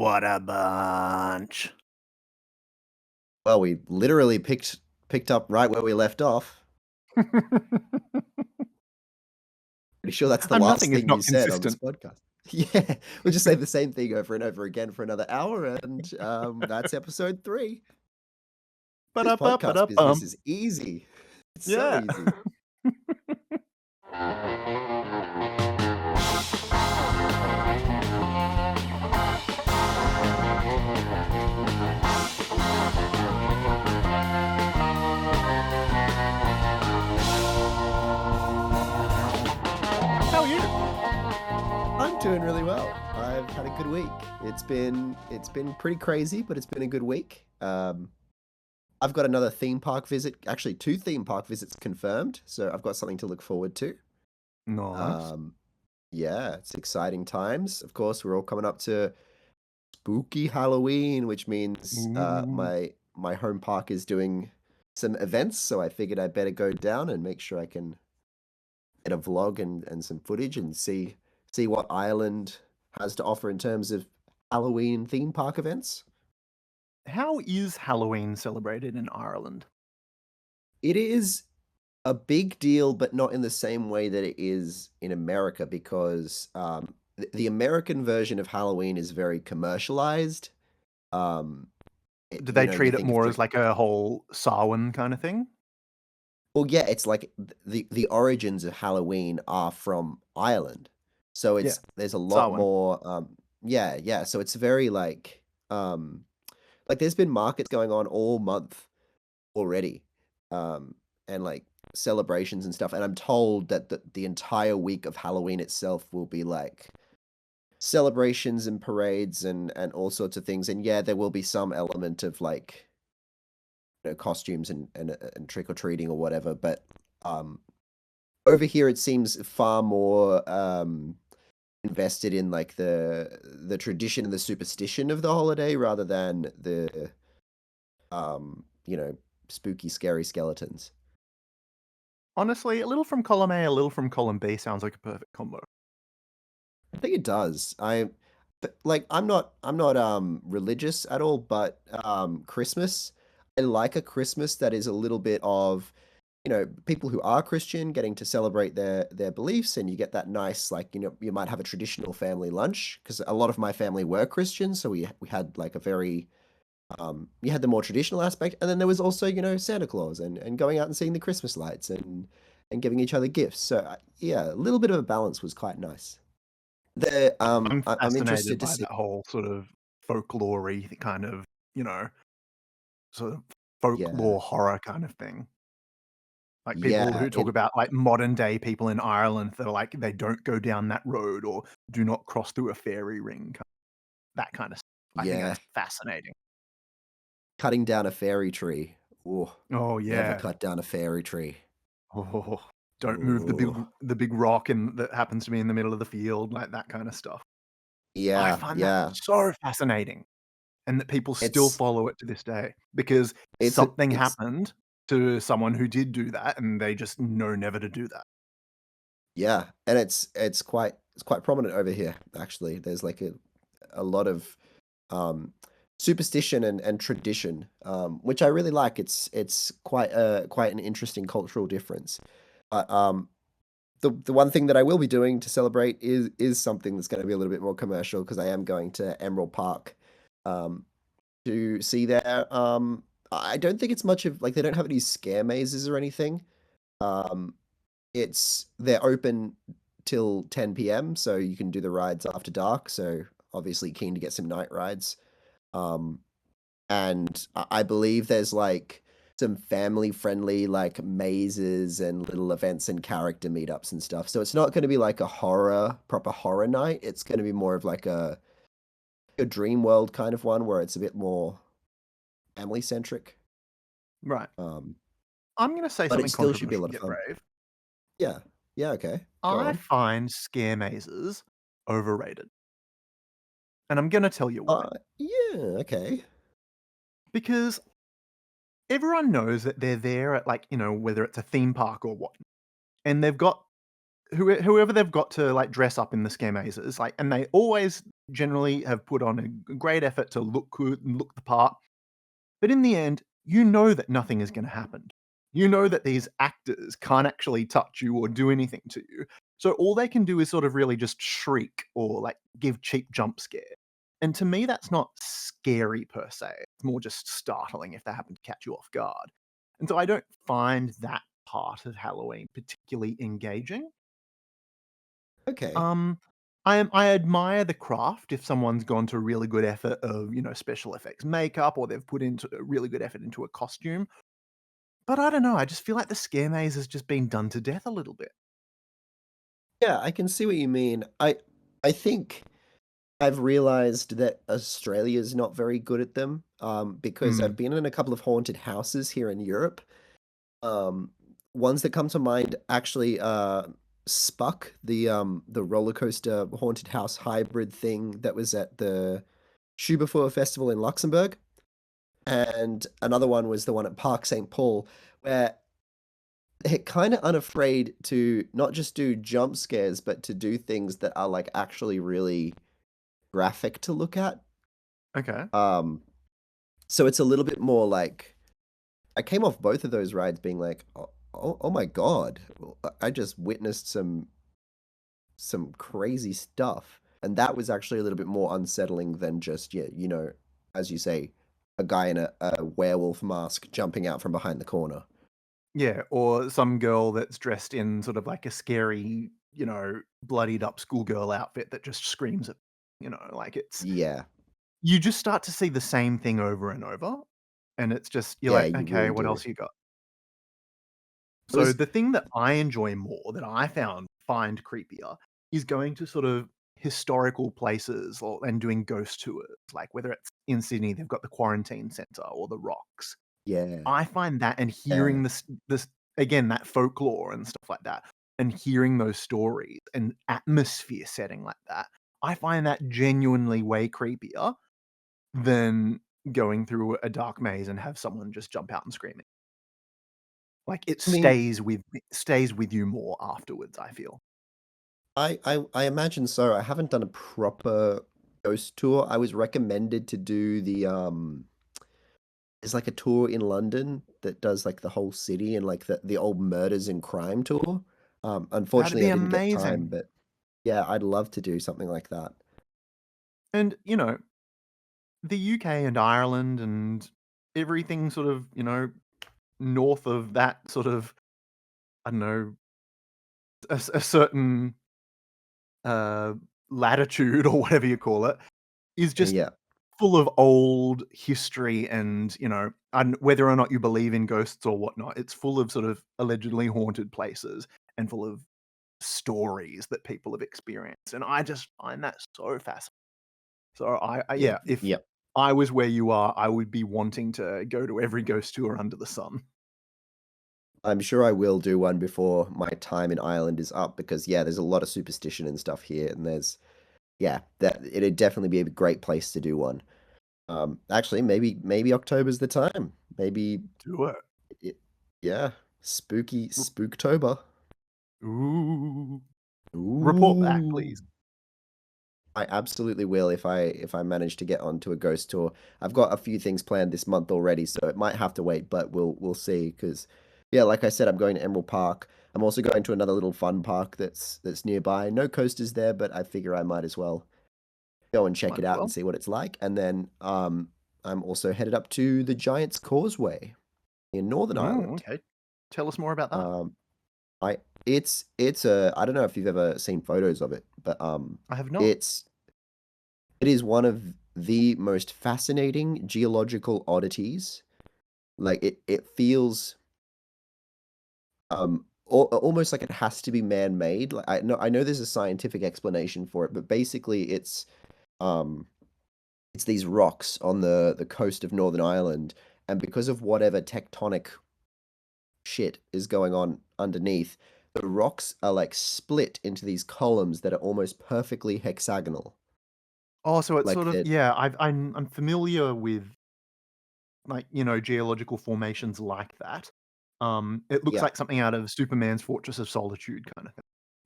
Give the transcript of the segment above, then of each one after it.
what a bunch. Well, we literally picked up right where we left off. Pretty sure that's the I'm last nothing if thing you not said on this consistent. podcast. Yeah, we'll just say the same thing over and over again for another hour, and that's episode 3. This podcast Ba-da-ba-ba-da-bum. business is easy. It's so Yeah. easy. How are you? I'm doing really well. I've had a good week. It's been pretty crazy, but it's been a good week. I've got another theme park visit, actually 2 theme park visits confirmed, so I've got something to look forward to. Nice. Um, yeah, it's exciting times. Of course, we're all coming up to spooky Halloween, which means Ooh. my home park is doing some events, so I figured I'd better go down and make sure I can get a vlog and some footage and see what Ireland has to offer in terms of Halloween theme park events. How is Halloween celebrated in Ireland? It is a big deal, but not in the same way that it is in America because the American version of Halloween is very commercialized. Um, Do they you treat it think of more as like a whole Samhain kind of thing? well, yeah, it's like the origins of Halloween are from Ireland. So Yeah, there's a lot Samhain. more yeah, yeah. So it's very like there's been markets going on all month already. And like celebrations and stuff. And I'm told that the entire week of Halloween itself will be like celebrations and parades and all sorts of things. And yeah, there will be some element of like costumes and trick or treating or whatever. But um, over here, it seems far more invested in like the tradition and the superstition of the holiday rather than the spooky, scary skeletons. Honestly, a little from column A, a little from column B sounds like a perfect combo. I think it does. Like I'm not religious at all, but Christmas, I like a Christmas that is a little bit of, people who are Christian getting to celebrate their beliefs, and you get that nice, like, you might have a traditional family lunch because a lot of my family were Christian, so we had like a very you had the more traditional aspect, and then there was also, Santa Claus and going out and seeing the Christmas lights and giving each other gifts. So yeah, a little bit of a balance was quite nice. I'm I'm fascinated interested to by see. that whole sort of folklore-y kind of, you know, sort of Yeah, folklore horror kind of thing. Like people yeah, who talk about like modern day people in Ireland that are like they don't go down that road or do not cross through a fairy ring, that kind of stuff. I think yeah. that's fascinating. Cutting down a fairy tree. Ooh, Oh never yeah. cut down a fairy tree. Oh, don't move Ooh, the big rock that happens to be in the middle of the field, like that kind of stuff. I yeah, find that yeah. so fascinating, and that people still It's follow it to this day because it's a something it's happened to someone who did do that, and they just know never to do that. yeah, and it's quite prominent over here, actually. There's like a lot of um superstition and tradition, which I really like. It's quite an interesting cultural difference. But the one thing that I will be doing to celebrate is something that's going to be a little bit more commercial because I am going to Emerald Park um, to see their. I don't think it's much of like they don't have any scare mazes or anything. Um, they're open till 10 p.m. so you can do the rides after dark. So obviously keen to get some night rides. Um, and I believe there's like some family friendly like mazes and little events and character meetups and stuff. So it's not going to be like a proper horror night. It's going to be more of like a dream world kind of one where it's a bit more family centric. Right. Um, I'm gonna say but it something still should be a controversial, lot of get fun. brave. Yeah. Yeah. Okay. Go I on. find scare mazes overrated, and I'm gonna tell you why. Uh, yeah. Okay. Because everyone knows that they're there at, like, whether it's a theme park or what, and they've got whoever they've got to like dress up in the scare mazes, like, and they always generally have put on a great effort to look good and look the part. But in the end, you know that nothing is going to happen. You know that these actors can't actually touch you or do anything to you. So all they can do is sort of really just shriek or like give cheap jump scare. And to me, that's not scary per se. It's more just startling if they happen to catch you off guard. And so I don't find that part of Halloween particularly engaging. Okay. Um, I admire the craft if someone's gone to a really good effort of, special effects makeup, or they've put into a really good effort into a costume. But I don't know, I just feel like the scare maze has just been done to death a little bit. Yeah, I can see what you mean. I think I've realized that Australia's not very good at them, because I've Mm, been in a couple of haunted houses here in Europe. Um, Ones that come to mind actually, Spuck, the roller coaster haunted house hybrid thing that was at the Schuberfeuer Festival in Luxembourg, and another one was the one at Park St. Paul, where they're kind of unafraid to not just do jump scares, but to do things that are like actually really graphic to look at. okay. Um, so it's a little bit more like I came off both of those rides being like, oh my God, I just witnessed some crazy stuff. And that was actually a little bit more unsettling than just, yeah, as you say, a guy in a werewolf mask jumping out from behind the corner. Yeah, or some girl that's dressed in sort of like a scary, bloodied up schoolgirl outfit that just screams at, like it's Yeah. you just start to see the same thing over and over, and it's just you're Yeah, like, you "Okay, really what do. else you got?" It So was the thing that I enjoy more, that I find creepier, is going to sort of historical places and doing ghost tours, like whether it's in Sydney, they've got the Quarantine Centre or the Rocks. yeah. I find that and Yeah. hearing this again, that folklore and stuff like that, and hearing those stories and atmosphere setting like that, I find that genuinely way creepier than going through a dark maze and have someone just jump out and scream. Like, it I mean, stays with you more afterwards, I feel. I imagine so. I haven't done a proper ghost tour. I was recommended to do there's like a tour in London that does like the whole city and like the old murders and crime tour. That'd Unfortunately be I didn't get time, amazing. but yeah, I'd love to do something like that. And, the UK and Ireland and everything sort of, north of that sort of, I don't know, a certain, uh, latitude or whatever you call it, is just Yeah. full of old history and, and whether or not you believe in ghosts or whatnot, it's full of sort of allegedly haunted places and full of stories that people have experienced, and I just find that so fascinating. So Yeah. yeah, if Yeah. I was where you are, I would be wanting to go to every ghost tour under the sun. I'm sure I will do one before my time in Ireland is up because yeah, there's a lot of superstition and stuff here and there's yeah, that it'd definitely be a great place to do one. Actually, maybe October's the time. Maybe Do it. it, yeah, spooky R Spooktober. Ooh. Report back, Ooh. please. I absolutely will if I manage to get onto a ghost tour. I've got a few things planned this month already, so it might have to wait, but we'll see. Because yeah, like I said, I'm going to Emerald Park. I'm also going to another little fun park that's nearby. No coasters there, but I figure I might as well go and check Might it as out and well. see what it's like. And then I'm also headed up to the Giant's Causeway in Northern Oh, Ireland. okay. Tell us more about that. Um, I it's a I don't know if you've ever seen photos of it, but I have not. it's it is one of the most fascinating geological oddities. Like it feels almost like it has to be man-made. Like I know there's a scientific explanation for it, but basically um it's these rocks on the coast of Northern Ireland, and because of whatever tectonic shit is going on underneath, the rocks are like split into these columns that are almost perfectly hexagonal. Oh, so it's Like sort of that, yeah, I'm familiar with, like, geological formations like that. It looks yeah. like something out of Superman's Fortress of Solitude kind of thing.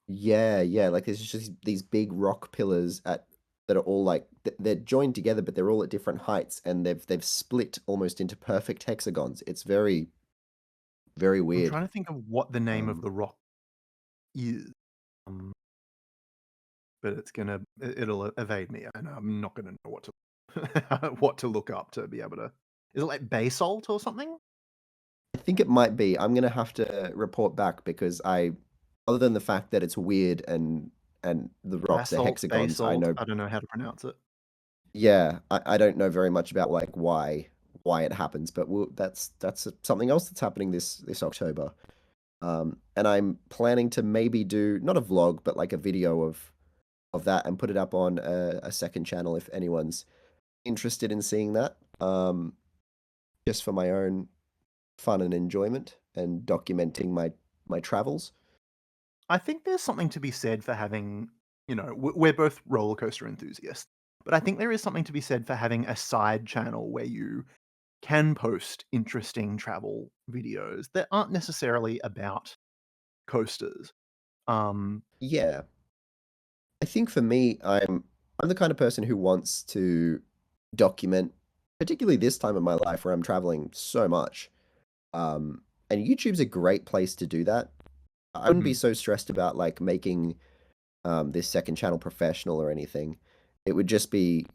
Yeah, yeah, like, there's just these big rock pillars at that are all, like they're joined together, but they're all at different heights, and they've split almost into perfect hexagons. It's very, very I'm weird. trying to think of what the name of Um, the rock is, um, but it'll evade me, and I'm not gonna know what to what to look up to be able to. Is it like basalt or something? I think it might be. I'm gonna have to report back because other than the fact that it's weird and the rocks are Basalt, hexagons, I basalt. know I don't know how to pronounce it. yeah, I don't know very much about, like, why it happens, but that's something else that's happening this October. And I'm planning to maybe do not a vlog, but like a video of that and put it up on a second channel if anyone's interested in seeing that. Just for my own fun and enjoyment and documenting my travels. I think there's something to be said for having, we're both roller coaster enthusiasts, but I think there is something to be said for having a side channel where you can post interesting travel videos that aren't necessarily about coasters. Um, Yeah, I think for me, I'm the kind of person who wants to document, particularly this time of my life where I'm traveling so much. Um, and YouTube's a great place to do that. I wouldn't be mm, so stressed about like making this second channel professional or anything. It would just be,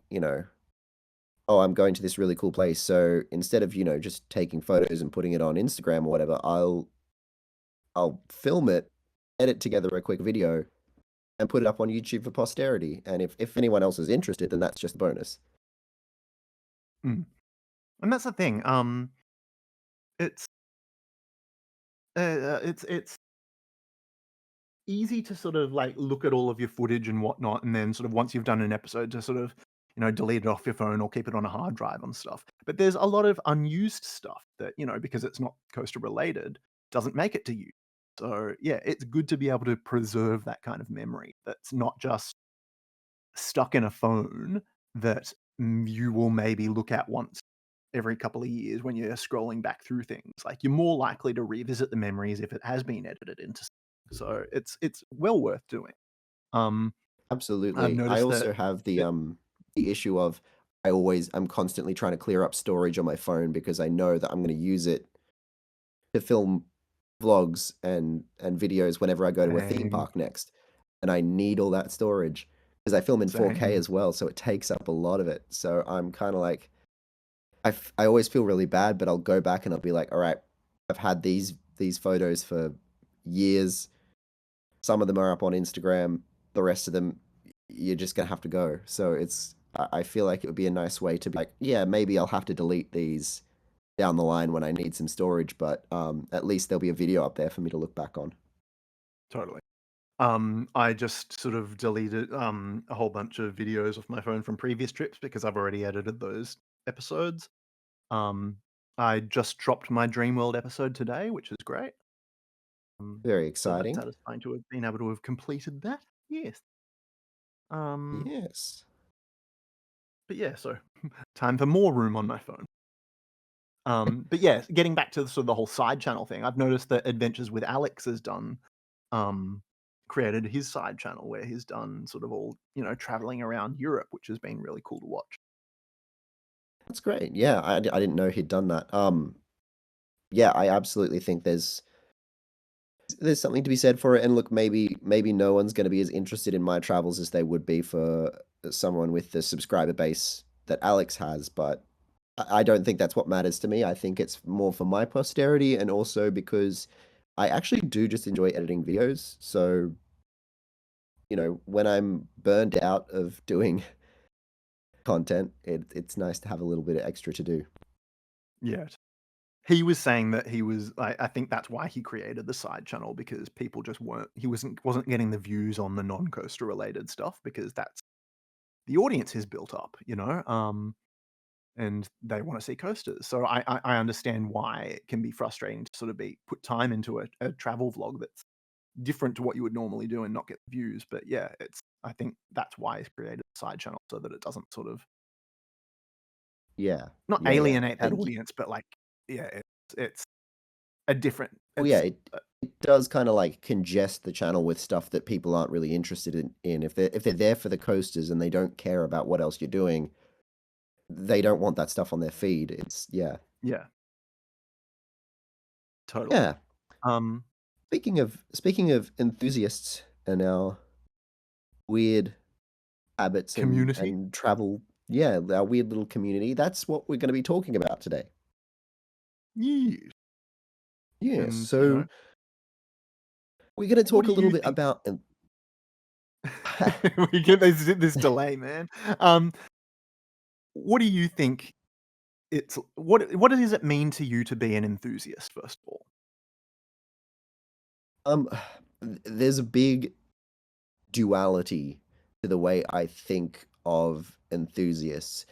oh, I'm going to this really cool place. So instead of, just taking photos and putting it on Instagram or whatever, I'll film it, edit together a quick video, and put it up on YouTube for posterity. And if anyone else is interested, then that's just a bonus. mm. And that's the thing. It's it's easy to sort of like look at all of your footage and whatnot, and then sort of once you've done an episode to sort of delete it off your phone or keep it on a hard drive and stuff. But there's a lot of unused stuff that because it's not coaster related doesn't make it to you. So yeah, it's good to be able to preserve that kind of memory that's not just stuck in a phone that you will maybe look at once every couple of years when you're scrolling back through things. Like, you're more likely to revisit the memories if it has been edited into so it's well worth doing. Um, I've Absolutely. I noticed that also have it the issue of I'm constantly trying to clear up storage on my phone because I know that I'm going to use it to film vlogs and videos whenever I go to a theme same, park next. And I need all that storage because I film in 4K same. as well, so it takes up a lot of it. So I'm kind of like I always feel really bad, but I'll go back and I'll be like, all right, I've had these photos for years. Some of them are up on Instagram. The rest of them, you're just gonna have to go. So I feel like it would be a nice way to be like, yeah, maybe I'll have to delete these down the line when I need some storage, but at least there'll be a video up there for me to look back on. Totally. I just sort of deleted a whole bunch of videos off my phone from previous trips because I've already edited those episodes. Um, I just dropped my Dreamworld episode today, which is great. Very So that's exciting. satisfying to have been able to have completed that. Yes. Um, Yes. but yeah, so time for more room on my phone. But yeah, getting back to sort of the whole side channel thing, I've noticed that Adventures with Alex has done, um, created his side channel where he's done sort of all, traveling around Europe, which has been really cool to watch. That's great. Yeah, I didn't know he'd done that. Yeah, I absolutely think there's something to be said for it. And look, maybe no one's going to be as interested in my travels as they would be for someone with the subscriber base that Alex has, but I don't think that's what matters to me. I think it's more for my posterity and also because I actually do just enjoy editing videos. So, when I'm burned out of doing content, it's nice to have a little bit of extra to do. Yeah. He was saying that I think that's why he created the side channel because people just weren't he wasn't getting the views on the non-coaster related stuff because that's the audience is built up, and they want to see coasters. So I understand why it can be frustrating to sort of be put time into a travel vlog that's different to what you would normally do and not get views. But yeah, I think that's why he's created a side channel so that it doesn't sort of Yeah. not Yeah, yeah. alienate that And audience, but like yeah, it's a different Well, yeah, It's it does kinda, like, congest the channel with stuff that people aren't really interested in. If they're there for the coasters and they don't care about what else you're doing, they don't want that stuff on their feed. It's yeah. yeah, totally. Yeah. Um, Speaking of enthusiasts and our weird habits and Community? travel, yeah, our weird little community, that's what we're gonna be talking about today. Yes. Yeah, And, so we're gonna what talk do a little you bit think? about We get this delay, man. What do you think what does it mean to you to be an enthusiast, first of all? um, there's a big duality to the way I think of enthusiasts.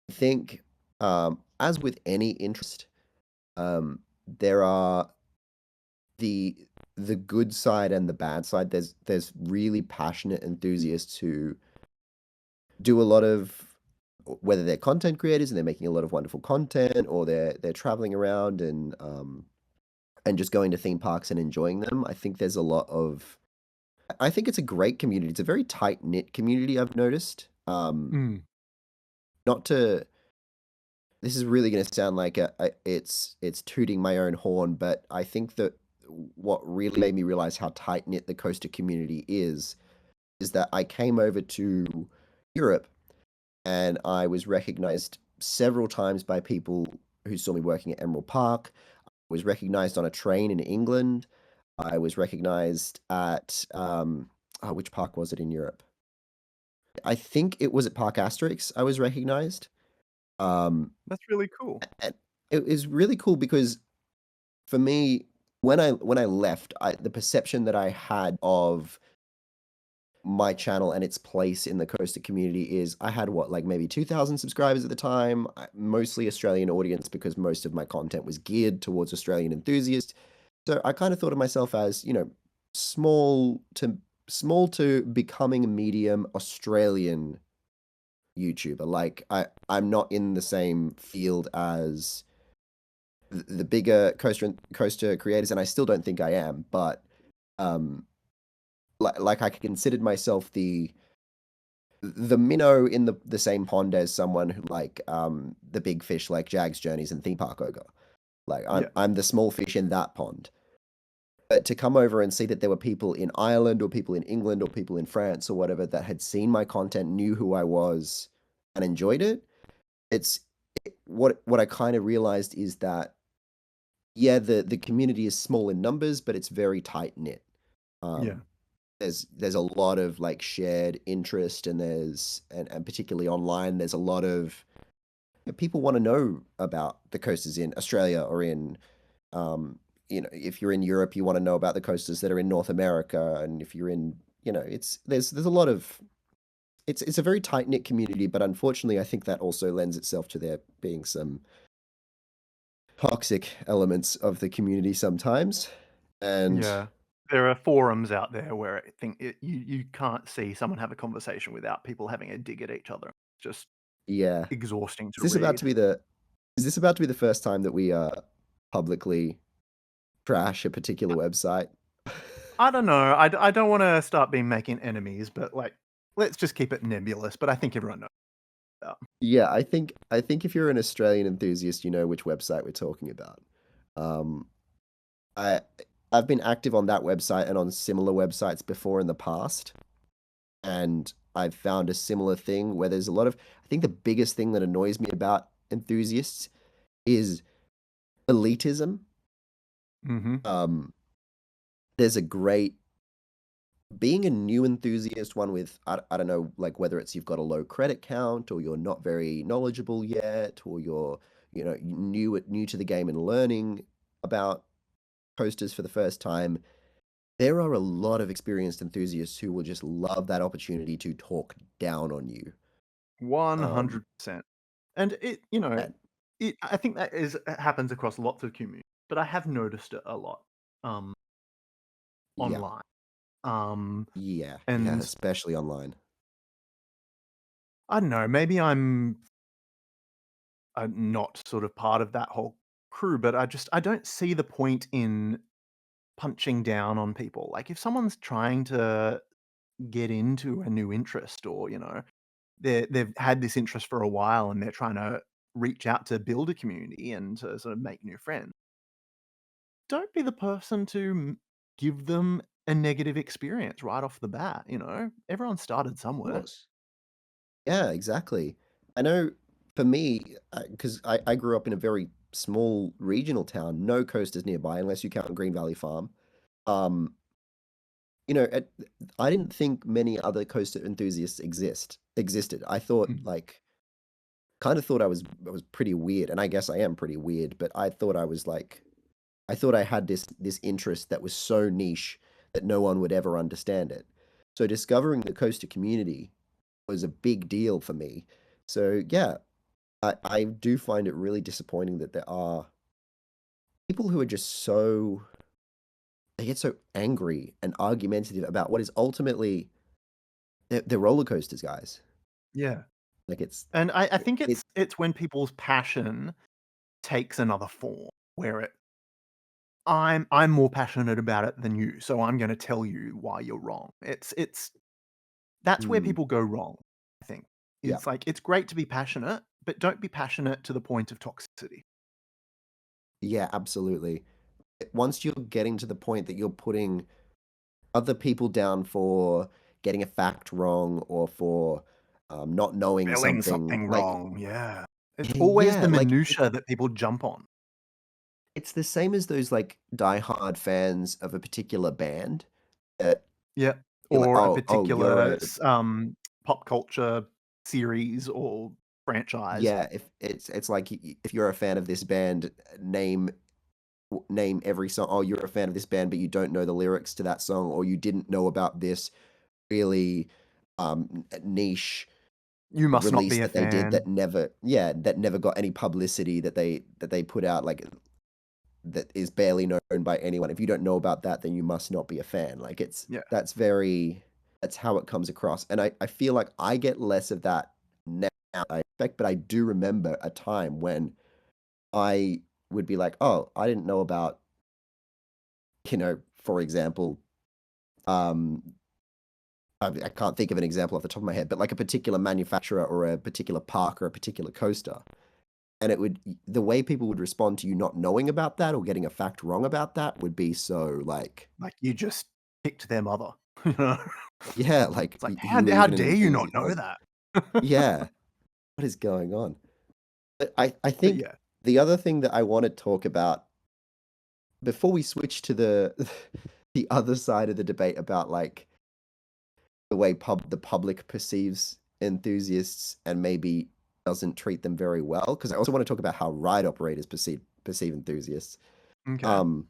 I think, as with any interest, there are the the good side and the bad side. There's really passionate enthusiasts who do a lot of whether they're content creators and they're making a lot of wonderful content, or they're traveling around and just going to theme parks and enjoying them. I think there's a lot of I think it's a great community. It's a very tight knit community. I've noticed. Mm, Not to This is really going to sound like it's tooting my own horn, but I think that what really made me realize how tight knit the coaster community is that I came over to Europe and I was recognized several times by people who saw me working at Emerald Park. I was recognized on a train in England. I was recognized at oh, which park was it in Europe? I think it was at Park Asterix. I was recognized. Um, that's really cool. and it is really cool because for me, when I left, the perception that I had of my channel and its place in the coaster community is I had what, like maybe 2,000 subscribers at the time, mostly Australian audience because most of my content was geared towards Australian enthusiasts. So I kind of thought of myself as, small to small to becoming a medium Australian YouTuber. Like I'm not in the same field as the bigger coaster creators, and I still don't think I am, but um like I considered myself the minnow in the same pond as someone who like the big fish like Jag's Journeys and Theme Park Ogre. Like I'm Yeah, I'm the small fish in that pond. But to come over and see that there were people in Ireland or people in England or people in France or whatever that had seen my content, knew who I was, and enjoyed it, what I kind of realized is that yeah, the community is small in numbers, but it's very tight knit. yeah, Um, there's a lot of like shared interest, and and particularly online, there's a lot of people want to know about the coasters in Australia or in if you're in Europe, you want to know about the coasters that are in North America, and if you're in it's there's a lot of it's a very tight knit community, but unfortunately, I think that also lends itself to there being some toxic elements of the community sometimes. And yeah. There are forums out there where I think you can't see someone have a conversation without people having a dig at each other. It's just yeah, exhausting is to this about read. to be the is this about to be the first time that we publicly trash a particular website? I don't know. I don't wanna start being making enemies, but, like, let's just keep it nebulous, but I think everyone knows that. Yeah, I think if you're an Australian enthusiast, you know which website we're talking about. Um, I I've been active on that website and on similar websites before in the past, and I've found a similar thing where there's a lot of I think the biggest thing that annoys me about enthusiasts is elitism. Mhm. Um, there's a great being a new enthusiast, one with I don't know, like whether it's you've got a low credit count or you're not very knowledgeable yet, or you're new to the game and learning about coasters for the first time. There are a lot of experienced enthusiasts who will just love that opportunity to talk down on you. Um, 100%. And and I think that happens across lots of communities, but I have noticed it a lot, um, yeah, online. Um, yeah, and especially online. I don't know, maybe I'm not sort of part of that whole crew, but I don't see the point in punching down on people. Like if someone's trying to get into a new interest or, they've had this interest for a while and they're trying to reach out to build a community and to sort of make new friends, don't be the person to give them a negative experience right off the bat. Everyone started Of somewhere. course. Yeah, exactly. I know for me, because I grew up in a very small regional town, no coasters nearby unless you count Green Valley Farm. Um, I didn't think many other coaster enthusiasts existed. I thought Mm. like kind of thought I was pretty weird, and I guess I am pretty weird, but I thought I was like I thought I had this interest that was so niche that no one would ever understand it. So discovering the coaster community was a big deal for me. So yeah, I do find it really disappointing that there are people who are just so they get so angry and argumentative about what is ultimately they're roller coasters, guys. Yeah. Like it's And I it, think it it's when people's passion takes another form where I'm more passionate about it than you, so I'm gonna tell you why you're wrong. It's that's where mm, people go wrong, I think. yeah, It's like it's great to be passionate, but don't be passionate to the point of toxicity. yeah, absolutely. Once you're getting to the point that you're putting other people down for getting a fact wrong or for not knowing Spelling something, something like wrong, yeah. It's always yeah, the like minutia that people jump on. it's the same as those like diehard fans of a particular band that Yeah. you're like, Or a oh, you're particular a pop culture series or franchise. yeah. If it's like if you're a fan of this band, name every song. Oh, you're a fan of this band, but you don't know the lyrics to that song, or you didn't know about this really niche You must not release be a that they did fan. that never got any publicity that they put out, like that is barely known by anyone. If you don't know about that, then you must not be a fan. Like Yeah. that's how it comes across. And I feel like I get less of that now, I expect, but I do remember a time when I would be like, oh, I didn't know about, for example, um I can't think of an example off the top of my head, but like a particular manufacturer or a particular park or a particular coaster. And the way people would respond to you not knowing about that or getting a fact wrong about that would be so like, Like, you just picked their mother, you know? yeah, like It's like, you how even an dare you not enthusiast, know like, that? yeah, what is going on? But I But think yeah, the other thing that I want to talk about before we switch to the the other side of the debate about like the way the public perceives enthusiasts and maybe doesn't treat them very well, because I also want to talk about how ride operators perceive enthusiasts. okay. Um,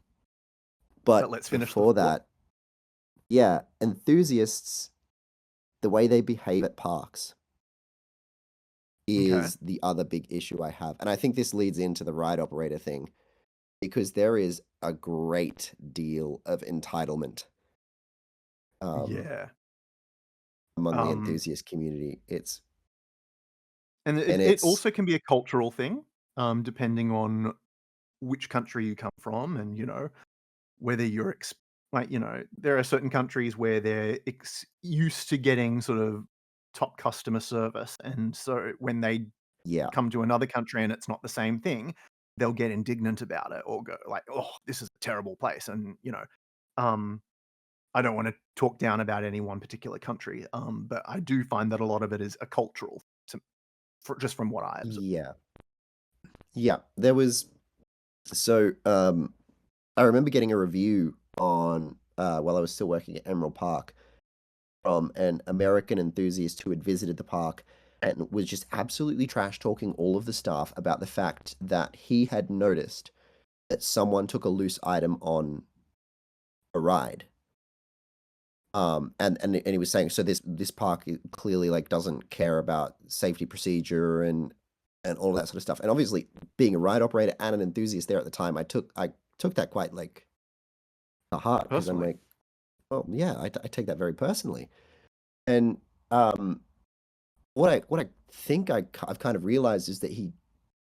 But but let's finish the before thought. that, yeah, enthusiasts, the way they behave at parks Okay. is the other big issue I have. And I think this leads into the ride operator thing because there is a great deal of entitlement um, Yeah. among the Um, enthusiast community. and And it it's, also can be a cultural thing, depending on which country you come from and, whether you're there are certain countries where they're used to getting sort of top customer service, and so when they yeah, come to another country and it's not the same thing, they'll get indignant about it or go like, "Oh, this is a terrible place." And, um, I don't wanna talk down about any one particular country, but I do find that a lot of it is a cultural to just from what I observe. yeah, yeah. There was, so I remember getting a review on, while I was still working at Emerald Park, from an American enthusiast who had visited the park and was just absolutely trash talking all of the staff about the fact that he had noticed that someone took a loose item on a ride. And he was saying, so this park clearly like doesn't care about safety procedure and all of that sort of stuff. And obviously, being a ride operator and an enthusiast there at the time, I took that quite like to heart because I'm Personally. like, well, yeah, I take that very personally. And um, what I think I've kind of realized is that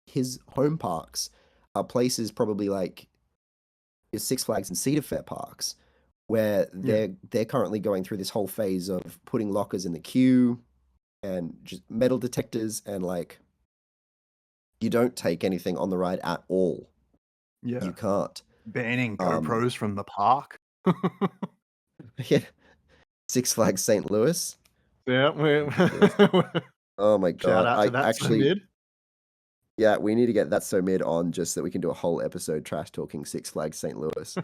his home parks are places probably like is Six Flags and Cedar Fair parks, where Yeah. they're currently going through this whole phase of putting lockers in the queue and just metal detectors, and like you don't take anything on the ride at all. You Yeah. can't. Banning Um, GoPros from the park. yeah, Six Flags St. Louis. Yeah, we Ridiculous. Oh my shout God. out to I that so actually, mid. yeah, we need to get that so mid on just so that we can do a whole episode trash talking Six Flags St. Louis.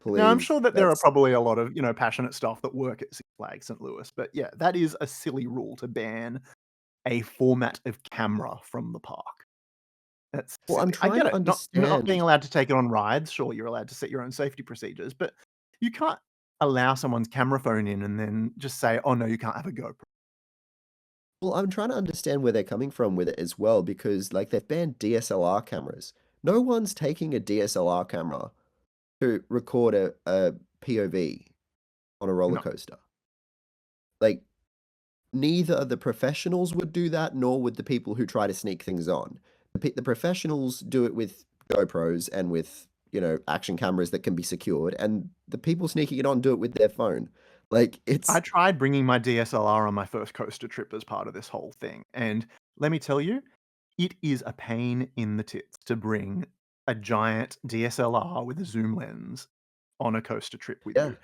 Now, I'm Please. sure that there are That's, probably a lot of, passionate staff that work at Six Flags St. Louis, but yeah, that is a silly rule to ban a format of camera from the park. That's well, I'm silly. I trying get to it. Not being understand. allowed to take it on rides, sure, you're allowed to set your own safety procedures, but you can't allow someone's camera phone in and then just say, "Oh, no, you can't have a GoPro." Well, I'm trying to understand where they're coming from with it as well, because like they've banned DSLR cameras. No one's taking a DSLR camera to record a POV on a roller No, coaster. Like, neither the professionals would do that, nor would the people who try to sneak things on. The professionals do it with GoPros and with, action cameras that can be secured, and the people sneaking it on do it with their phone. Like, I it's, tried bringing my DSLR on my first coaster trip as part of this whole thing, and let me tell you, it is a pain in the tits to bring a giant DSLR with a zoom lens on a coaster trip with yeah, you.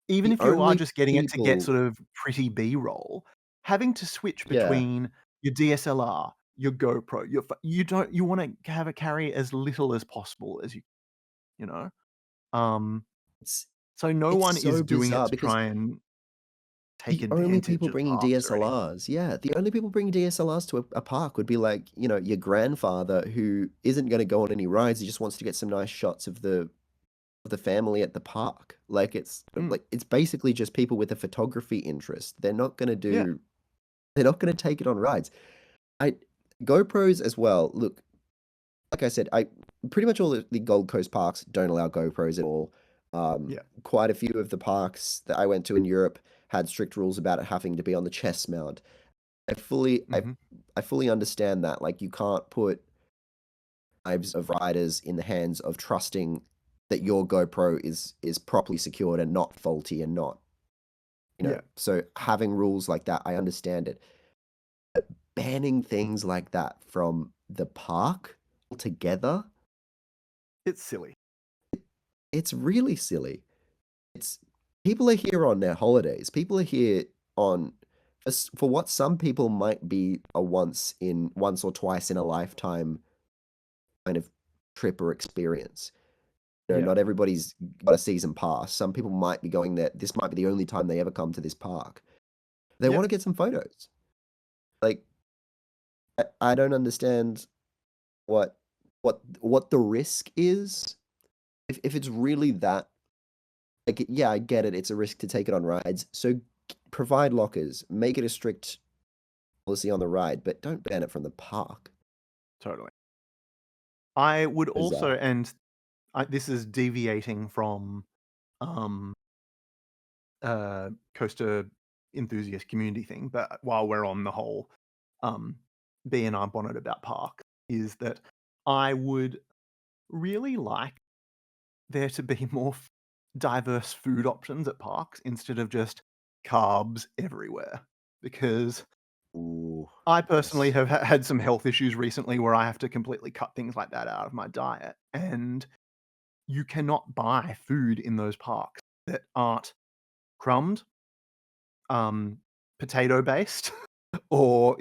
Even the if you are only just getting it to get people, sort of pretty B-roll, having to switch yeah, between your DSLR, your GoPro, you wanna have it carry as little as possible as you know? Um, it's, so no it's one is so doing it bizarre to because try and take the only people advantage of bringing parks or anything. DSLRs, yeah, the only people bringing DSLRs to a park would be like, your grandfather who isn't going to go on any rides. He just wants to get some nice shots of the family at the park. Mm, Like it's basically just people with a photography interest. yeah, They're not going to take it on rides. I GoPros as well. Look, like I said, I pretty much all the Gold Coast parks don't allow GoPros at all. yeah, Quite a few of the parks that I went to in Europe had strict rules about it having to be on the chest mount. I fully I mhm, I fully understand that. Like you can't put lives of riders in the hands of trusting that your GoPro is properly secured and not faulty and not, yeah, so having rules like that, I understand it. Banning things like that from the park altogether, it's silly. it's really silly. It's People are here on their holidays. People are here on for what some people might be a once or twice in a lifetime kind of trip or experience. Yeah, Not everybody's got a season pass. Some people might be going there. This might be the only time they ever come to this park. They yeah, want to get some photos. Like I don't understand what what the risk is. If it's really that, like, yeah, I get it. It's a risk to take it on rides. So provide lockers, make it a strict policy on the ride, but don't ban it from the park. totally. I would also Bizarre. and this is deviating from, um, coaster enthusiast community thing, but while we're on the whole, um, B&R bonnet about park, is that I would really like there to be more diverse food options at parks instead of just carbs everywhere. Because Ooh, I personally yes. have had some health issues recently where I have to completely cut things like that out of my diet. And you cannot buy food in those parks that aren't crumbed, um, potato based, or,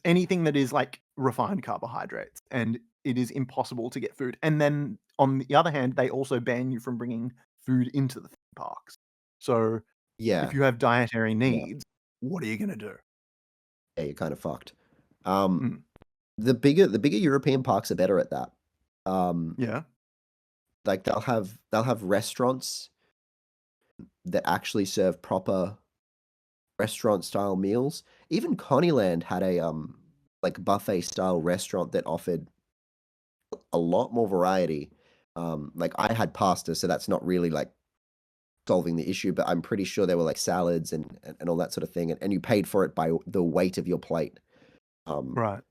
anything that is like refined carbohydrates. And it is impossible to get food. And then on the other hand, they also ban you from bringing food into the theme parks. So if Yeah, you have dietary yeah, needs, what are you going to do? yeah. You're kind of fucked. Um, Mm, the bigger European parks are better at that. Um, yeah. like they'll have restaurants that actually serve proper restaurant style meals. Even Coneyland had a like buffet style restaurant that offered a lot more variety. Like I had pasta, so that's not really like solving the issue, but I'm pretty sure there were like salads and all that sort of thing, and you paid for it by the weight of your plate. Um, Right.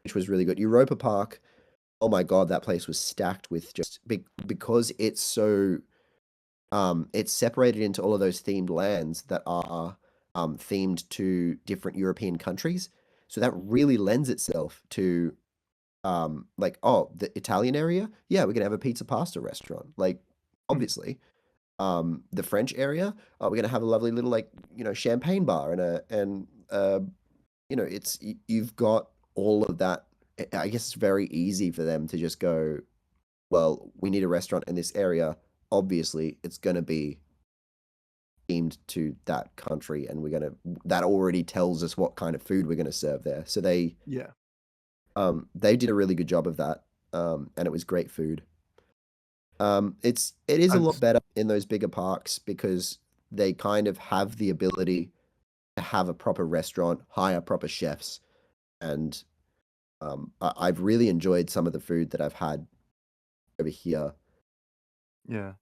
which was really good. Europa Park, oh my God, that place was stacked with just because it's so it's separated into all of those themed lands that are themed to different European countries. So that really lends itself to like, oh, the Italian area, yeah, we're gonna have a pizza pasta restaurant. Like, Mm, obviously. The French area, we're gonna have a lovely little like, champagne bar you've got all of that. I guess it's very easy for them to just go, well, we need a restaurant in this area. Obviously, it's gonna be themed to that country, and that already tells us what kind of food we're gonna serve there. So yeah. they did a really good job of that, and it was great food. It is a I've lot better in those bigger parks because they kind of have the ability to have a proper restaurant, hire proper chefs, and I've really enjoyed some of the food that I've had over here. Yeah.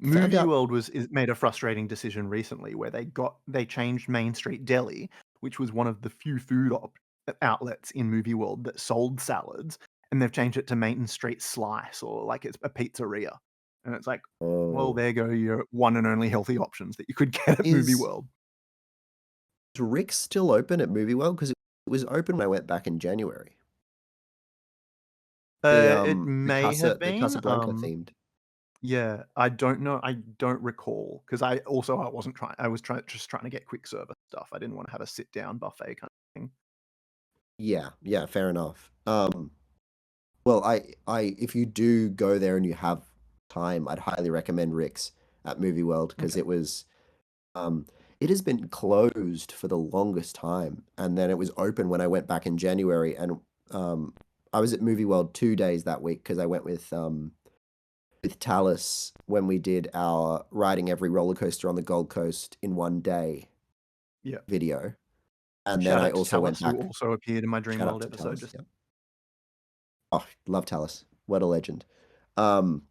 Found Movie out, World is made a frustrating decision recently where they changed Main Street Deli, which was one of the few outlets in Movie World that sold salads, and they've changed it to Main Street Slice, or like it's a pizzeria. And it's like, well, oh, there go your one and only healthy options that you could get at Movie is World. Rick's still open at Movie World? Because it was open when I went back in January. It The may have The been. Casablanca themed. Yeah, I don't know. I don't recall because I wasn't trying. I was just trying to get quick service stuff. I didn't want to have a sit down buffet kind of thing. Yeah, yeah, fair enough. Well, if you do go there and you have time, I'd highly recommend Rick's at Movie World because Okay. um, it has been closed for the longest time, and then it was open when I went back in January, and um, I was at Movie World 2 days that week because I went with Talus when we did our riding every roller coaster on the Gold Coast in one day Yeah. video, and then Shout I out to also went Talus, who back. also appeared in my Shout out Dreamworld to episode. Talus. Just Yeah. Oh, love Talus. What a legend. Um,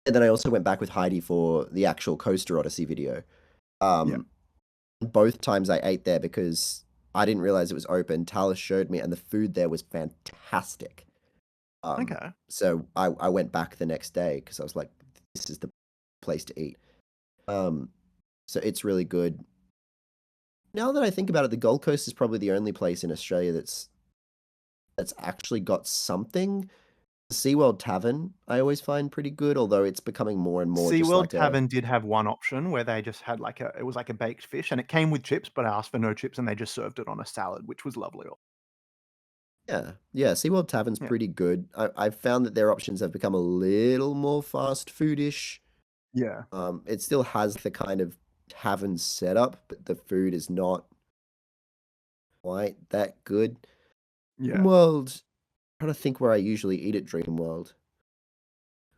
and then I also went back with Heidi for the actual Coaster Odyssey video. yeah. Um, both times I ate there because I didn't realize it was open. Talus showed me, and the food there was fantastic. Okay. So I went back the next day because I was like, this is the place to eat. Um, so it's really good. Now that I think about it, the Gold Coast is probably the only place in Australia that's actually got something. The SeaWorld Tavern I always find pretty good, although it's becoming more and more just SeaWorld like a Tavern did have one option where they just had it was like a baked fish and it came with chips, but I asked for no chips and they just served it on a salad, which was lovely. yeah, yeah. SeaWorld Tavern's Yeah. pretty good. I've found that their options have become a little more fast foodish. Yeah. It still has the kind of tavern setup, but the food is not quite that good. Yeah. Dreamworld, trying to think where I usually eat at Dreamworld.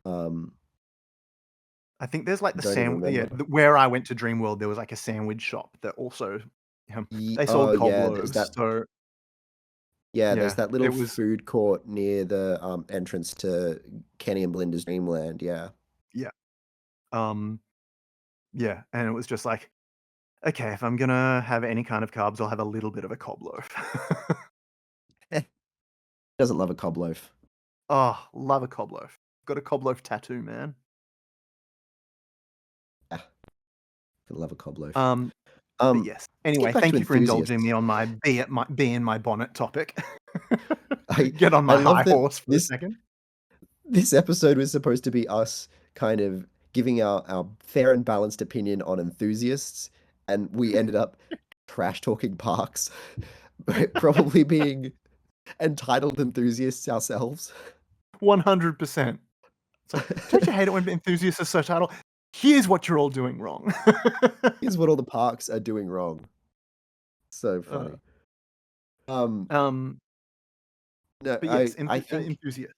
Um, I think there's like the don't even yeah, remember. where I went to Dreamworld, there was like a sandwich shop that also they Oh sold cob yeah, there's loaves. that. So Yeah, there's yeah, that little it was food court near the entrance to Kenny and Belinda's Dreamland. Yeah. yeah. Um yeah, and it was just like, okay, if I'm gonna have any kind of carbs, I'll have a little bit of a cob loaf. Doesn't love a cob loaf. Oh, love a cob loaf. Got a cob loaf tattoo, man. Yeah, can love a cob loaf. Um, but Um, yes. let's get Anyway, back to thank you for indulging me enthusiasts. on my bee in my bonnet topic. I Get on I my love high that horse for a second. this episode was supposed to be us kind of giving our fair and balanced opinion on enthusiasts, and we ended up trash talking parks, probably being entitled enthusiasts ourselves. 100%. It's like, don't you hate it when enthusiasts are so title? Here's what you're all doing wrong. Here's what all the parks are doing wrong. So Uh, funny. Um, um, no, but yes, I think enthusiast.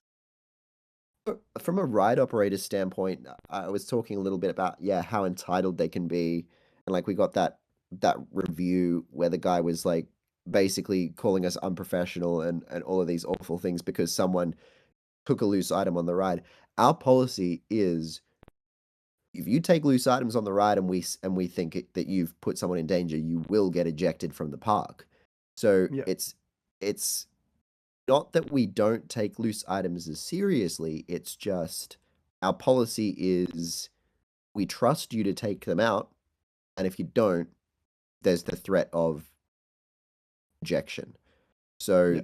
from a ride operator standpoint, I was talking a little bit about, yeah, how entitled they can be. And like we got that review where the guy was like basically calling us unprofessional and all of these awful things because someone took a loose item on the ride. Our policy is if you take loose items on the ride and we think that you've put someone in danger, you will get ejected from the park. So Yeah, it's not that we don't take loose items as seriously, it's just our policy is we trust you to take them out, and if you don't, there's the threat of ejection. So Yeah.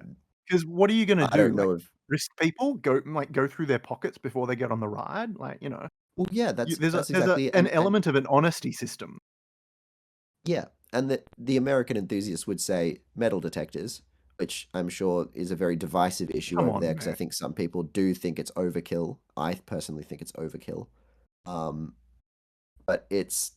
Because what are you gonna I do? don't Like, know if risk people? Go through their pockets before they get on the ride? Like, well, yeah, you that's there's a exactly it, an and element of an honesty system. yeah, and the American enthusiasts would say metal detectors, which I'm sure is a very divisive issue Come over there on, because I man. think some people do think it's overkill. I personally think it's overkill. Um, but it's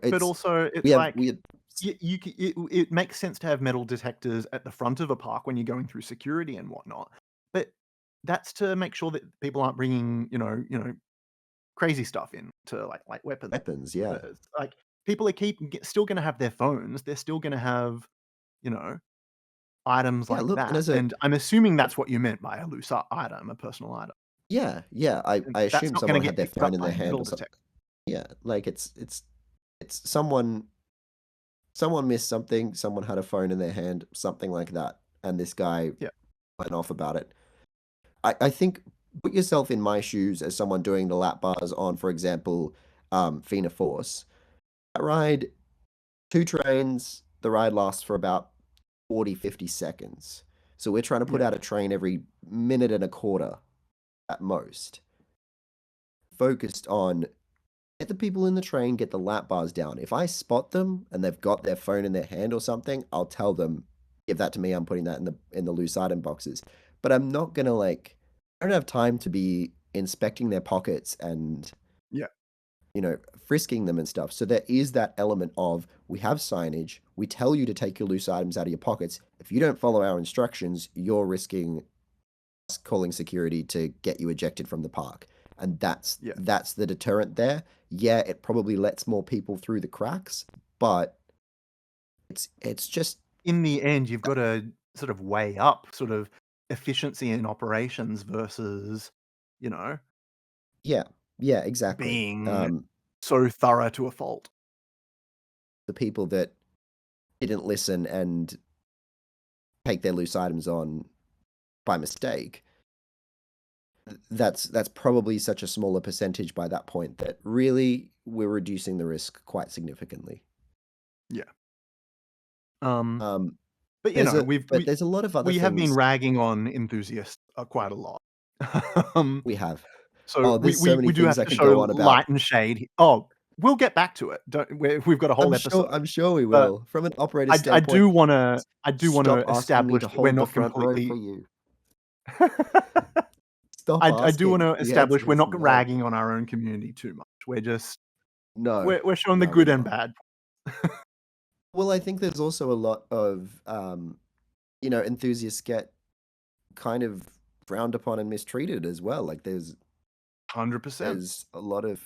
But it's also, we it's have like, it makes sense to have metal detectors at the front of a park when you're going through security and whatnot, but that's to make sure that people aren't bringing, crazy stuff in to, like weapons. weapons, yeah. It's like, people are still gonna have their phones, they're still gonna have, you know, items Yeah, like look, and that, and I'm assuming that's what you meant by a loose item, a personal item, yeah, and I that's assume not gonna someone had get their picked phone up in by their a hand metal or something. detector. Yeah, like it's someone missed something, someone had a phone in their hand, something like that, and this guy Yeah, went off about it. I think put yourself in my shoes as someone doing the lap bars on, for example, Fina Force. That ride, two trains, the ride lasts for about 40, 50 seconds. So we're trying to put yeah, out a train every minute and a quarter at most. Focused on get the people in the train, get the lap bars down. If I spot them and they've got their phone in their hand or something, I'll tell them, give that to me. I'm putting that in the loose item boxes. But I'm not gonna I don't have time to be inspecting their pockets and yeah, frisking them and stuff. So there is that element of we have signage. We tell you to take your loose items out of your pockets. If you don't follow our instructions, you're risking us calling security to get you ejected from the park. And yeah. that's the deterrent there. Yeah, it probably lets more people through the cracks, but it's just In the end, you've gotta sort of weigh up sort of efficiency in operations versus, you know, yeah, yeah, exactly. being so thorough to a fault. The people that didn't listen and take their loose items on by mistake, that's probably such a smaller percentage by that point that really we're reducing the risk quite significantly. Yeah. Um, Um, but, there's a lot of other we have been things ragging on enthusiasts, quite a lot. Um, we have. so Oh, we there's so we many we do things have I to could show go on about. light and shade. Oh, we'll get back to it. Don't we've got a whole episode. I'm sure we But will. From an operator I standpoint, do wanna stop asking me establish to that we're hold the not front row for completely you. Stop I do asking. wanna The establish answer we're is not no. ragging on our own community too much. We're just No. we're showing the No, we're good and not. bad. Well, I think there's also a lot of, enthusiasts get kind of frowned upon and mistreated as well. Like $100%. there's a lot of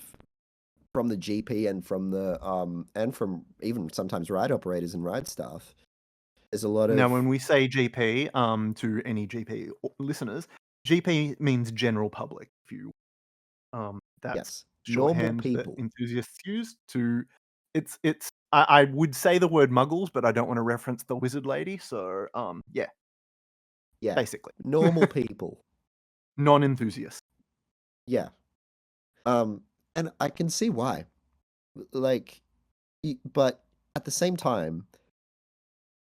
from the GP and from the and from even sometimes ride operators and ride staff. There's a lot Now, of when we say GP, to any GP listeners, GP means general public. If you that's yes, normal shorthand that people. enthusiasts use to. I would say the word muggles, but I don't want to reference the wizard lady. So, yeah, Yeah, basically, normal people. non-enthusiasts. Yeah. Um, and I can see why. Like, but at the same time,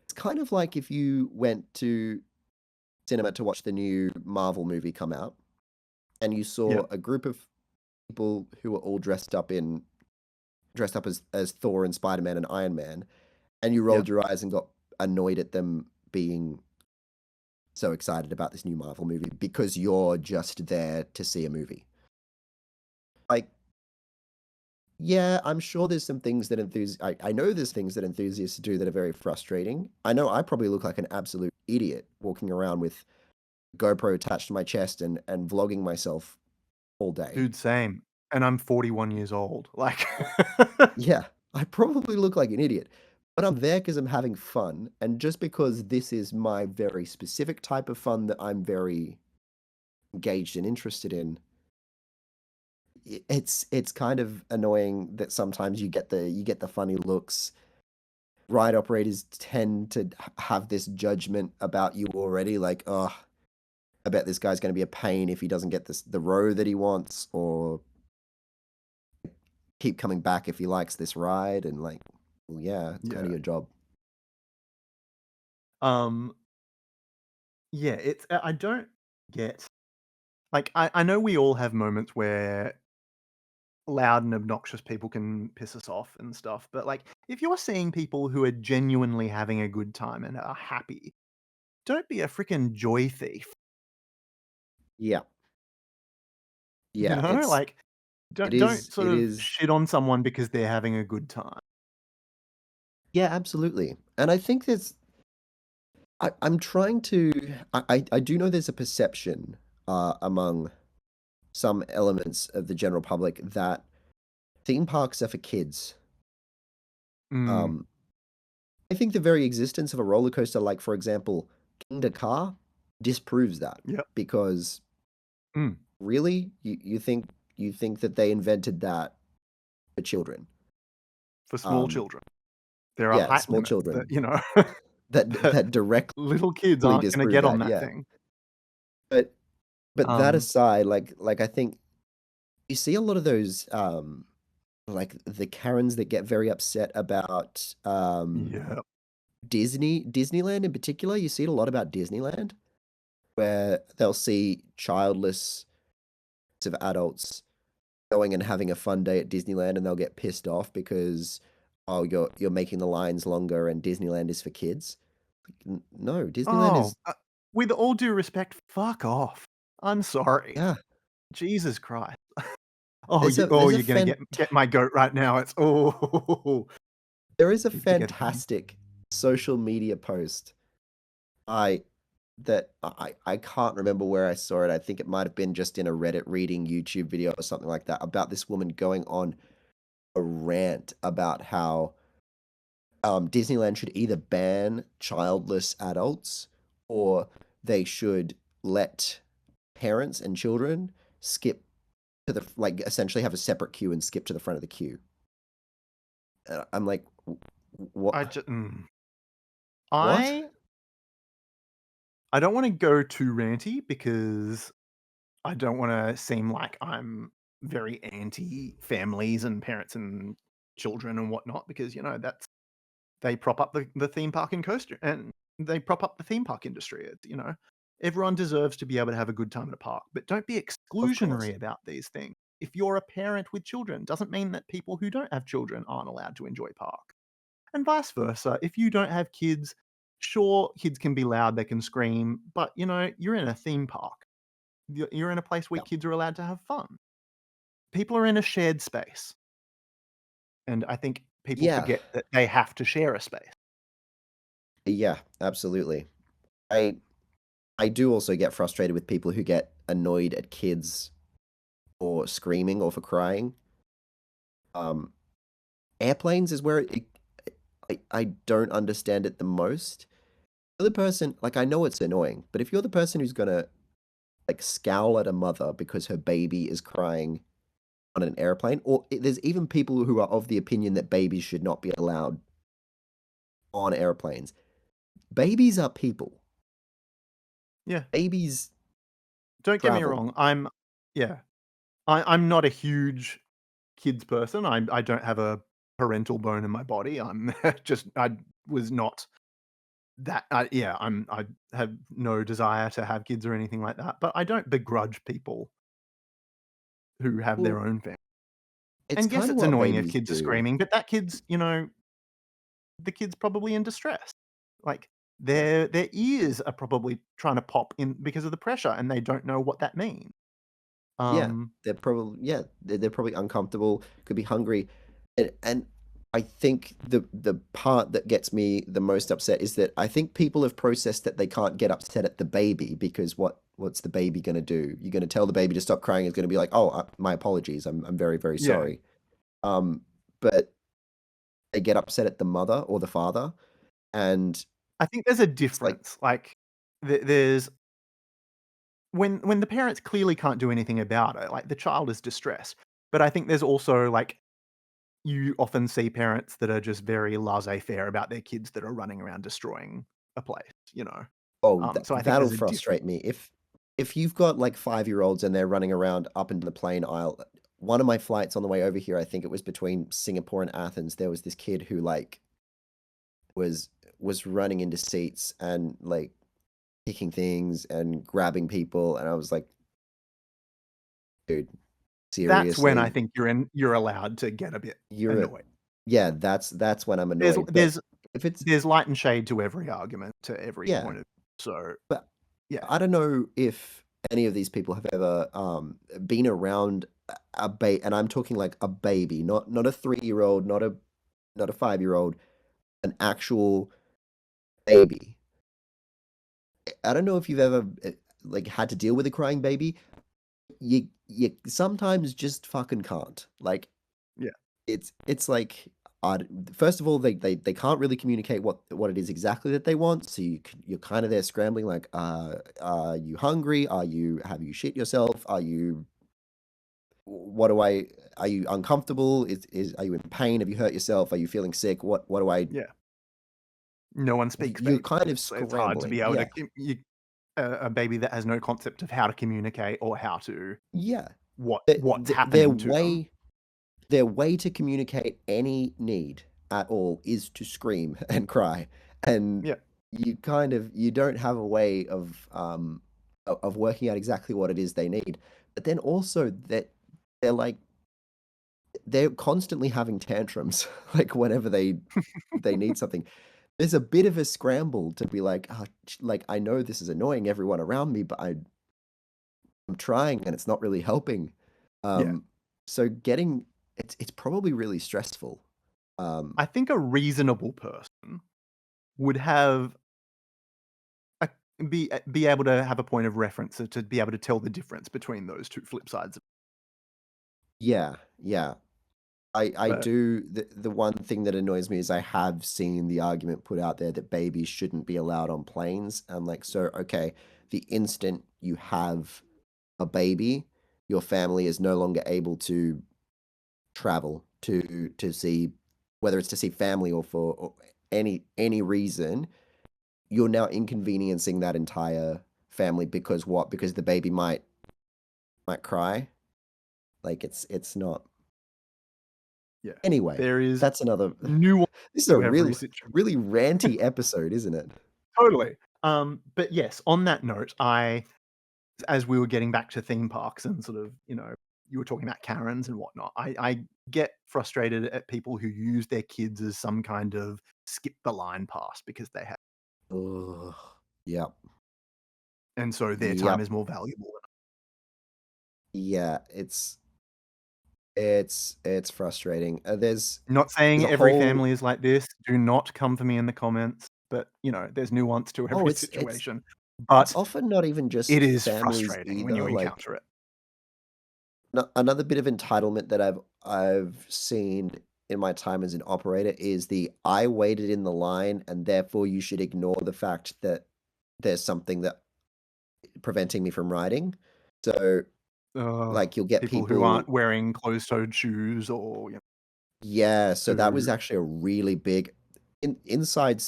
it's kind of like if you went to cinema to watch the new Marvel movie come out and you Yeah, saw a group of people who were all dressed up as Thor and Spider-Man and Iron Man, and you yeah. rolled your eyes and got annoyed at them being so excited about this new Marvel movie because you're just there to see a movie. Like, yeah, I'm sure there's some things that I know there's things that enthusiasts do that are very frustrating. I know I probably look like an absolute idiot walking around with GoPro attached to my chest and vlogging myself all day. Dude, same. And I'm 41 years old. Like, Yeah, I probably look like an idiot, but I'm there because I'm having fun, and just because this is my very specific type of fun that I'm very engaged and interested in, it's kind of annoying that sometimes you get the funny looks ride operators tend to have this judgment about you already, like, oh, I bet this guy's going to be a pain if he doesn't get the row that he wants, or keep coming back if he likes this ride, and like, well, yeah, it's kind Yeah. of your job. Um, yeah, it's I don't get like, I know we all have moments where loud and obnoxious people can piss us off and stuff, but, like, if you're seeing people who are genuinely having a good time and are happy, don't be a freaking joy thief, Yeah, you yeah, know? Like, don't sort it of is, shit on someone because they're having a good time. yeah, absolutely. And I think I'm trying to, I do know there's a perception among some elements of the general public that theme parks are for kids. Mm, Um, I think the very existence of a roller coaster, like for example, King Dakar, disproves that yep, because mm, really, you think that they invented that for children? for small Um, children. There are yeah, height small limits that, children that that directly little kids aren't gonna disprove get on that. that Yeah, thing. but that Um, aside, like I think you see a lot of those like the Karens that get very upset about yeah. Disneyland in particular. You see it a lot about Disneyland where they'll see childless of adults going and having a fun day at Disneyland and they'll get pissed off because oh you're making the lines longer and Disneyland is for kids. No, Disneyland Oh, is with all due respect, fuck off. I'm sorry. yeah. Jesus Christ. There's a You're gonna get my goat right now. It's oh, there is a needs to get him. fantastic social media post I that I can't remember where I saw it. I think it might have been just in a Reddit reading YouTube video or something like that about this woman going on a rant about how Disneyland should either ban childless adults or they should let parents and children skip to the like essentially have a separate queue and skip to the front of the queue. I'm like, what? I just What? I I don't wanna go too ranty because I don't wanna seem like I'm very anti families and parents and children and whatnot because, that's they prop up the theme park and coaster and they prop up the theme park industry. Everyone deserves to be able to have a good time at a park, but don't be Of course. exclusionary about these things. If you're a parent with children, doesn't mean that people who don't have children aren't allowed to enjoy park. And vice versa. If you don't have kids, sure, kids can be loud, they can scream, but you're in a theme park. You're in a place where Yeah. kids are allowed to have fun. People are in a shared space. And I think people Yeah. forget that they have to share a space. Yeah, absolutely. I I do also get frustrated with people who get annoyed at kids for screaming or for crying. Um, airplanes is where I don't understand it the most. The person, like, I know it's annoying, but if you're the person who's gonna, like, scowl at a mother because her baby is crying on an airplane, or there's even people who are of the opinion that babies should not be allowed on airplanes. Babies are people. Yeah. Babies Don't get me travel. wrong, yeah. I'm not a huge kids person. I don't have a parental bone in my body. I'm just I was not that yeah, I have no desire to have kids or anything like that, but I don't begrudge people who have their Well, own family. it's And yes, kind of it's what annoying if babies kids are do. screaming, but that kid's, the kid's probably in distress. Like Yeah. their ears are probably trying to pop in because of the pressure and they don't know what that means. Yeah, Um they're probably uncomfortable, could be hungry, and I think the part that gets me the most upset is that I think people have processed that they can't get upset at the baby because what's the baby gonna do? You're gonna tell the baby to stop crying. It's gonna be like, oh, my apologies. I'm very very yeah. sorry. But they get upset at the mother or the father, and I think there's a it's like, difference. Like there's when the parents clearly can't do anything about it, like the child is distressed. But I think there's also like you often see parents that are just very laissez-faire about their kids that are running around destroying a place, you know? Oh, So I think that'll there's a difference. frustrate me. If you've got like 5-year-olds and they're running around up into the plane aisle, one of my flights on the way over here, I think it was between Singapore and Athens, there was this kid who like was was running into seats and like kicking things and grabbing people, and I was like, dude, That's when I seriously, think you're allowed to get a bit you're a annoyed. yeah, that's when I'm There's annoyed. But there's if it's there's light and shade to every argument, to every yeah, point of so, but yeah, I don't know if any of these people have ever been around a baby, and I'm talking like a baby, not a 3-year-old, not a 5-year-old, an actual baby. I don't know if you've ever like had to deal with a crying baby. You sometimes just fucking can't. Like yeah, it's like uh, first of all they can't really communicate what it is exactly that they want, so you're kind of there scrambling like are you hungry, have you shit yourself, what do I are you uncomfortable, is are you in pain, have you hurt yourself, are you feeling sick, what do I yeah. No one speaks you're baby, kind of so it's hard to scrambling, be able to yeah, a baby that has no concept of how to communicate or how to yeah. what's Their happening to them. way to communicate any need at all is to scream and cry, and Yeah, you don't have a way of working out exactly what it is they need. But then also that they're like they're constantly having tantrums, like whenever they need something. There's a bit of a scramble to be like, "Ah, like I know this is annoying everyone around me, but I'm trying and it's not really helping." yeah. Um, so getting it's probably really stressful. Um, I think a reasonable person would have a be able to have a point of reference to be able to tell the difference between those 2 flip sides. yeah, yeah. I But do the one thing that annoys me is I have seen the argument put out there that babies shouldn't be allowed on planes. I'm like, so okay, the instant you have a baby, your family is no longer able to travel to see whether it's to see family or for or any reason, you're now inconveniencing that entire family because what? Because the baby might cry. Like it's not. yeah, Anyway, there is that's another. nuance This is a to every situation. really ranty episode, isn't it? Totally. But yes, on that note, as we were getting back to theme parks and sort of, you were talking about Karens and whatnot, I get frustrated at people who use their kids as some kind of skip the line pass because they have, Ugh. Yep. and so their time Yep. is more valuable. Yeah. It's frustrating. Not There's saying a every whole. family is like this. Do not come for me in the comments, but there's nuance to Oh, every situation. But it's often not even it just is families frustrating when either. you Like encounter it. another bit of entitlement that I've seen in my time as an operator is the I waited in the line and therefore you should ignore the fact that there's something that preventing me from riding. So Uh, like you'll get People who aren't people. wearing closed-toed shoes or Yeah, so that was who actually a really big inside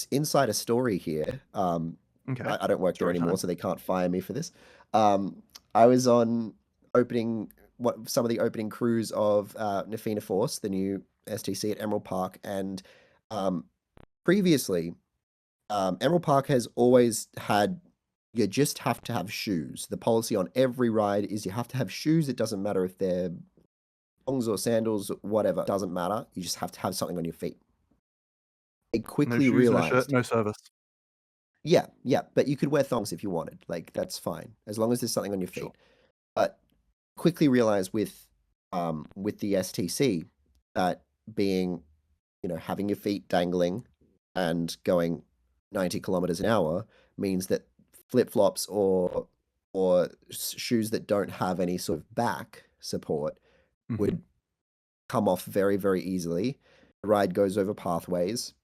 a story here. okay, I don't work there story anymore, time. so they can't fire me for this. I was on opening some of the opening crews of Nafina Force, the new STC at Emerald Park, and um, previously, Emerald Park has always had you just have to have shoes. The policy on every ride is you have to have shoes. It doesn't matter if they're thongs or sandals, whatever, doesn't matter. You just have to have something on your feet. I No quickly shoes, no shirt, realized, no service. yeah, yeah, but you could wear thongs if you wanted. Like that's fine as long as there's something on your Sure. feet. But quickly realized with the STC that being, having your feet dangling and going 90 kilometers an hour means that flip-flops or shoes that don't have any sort of back support Mhm. would come off very, very easily. The ride goes over pathways.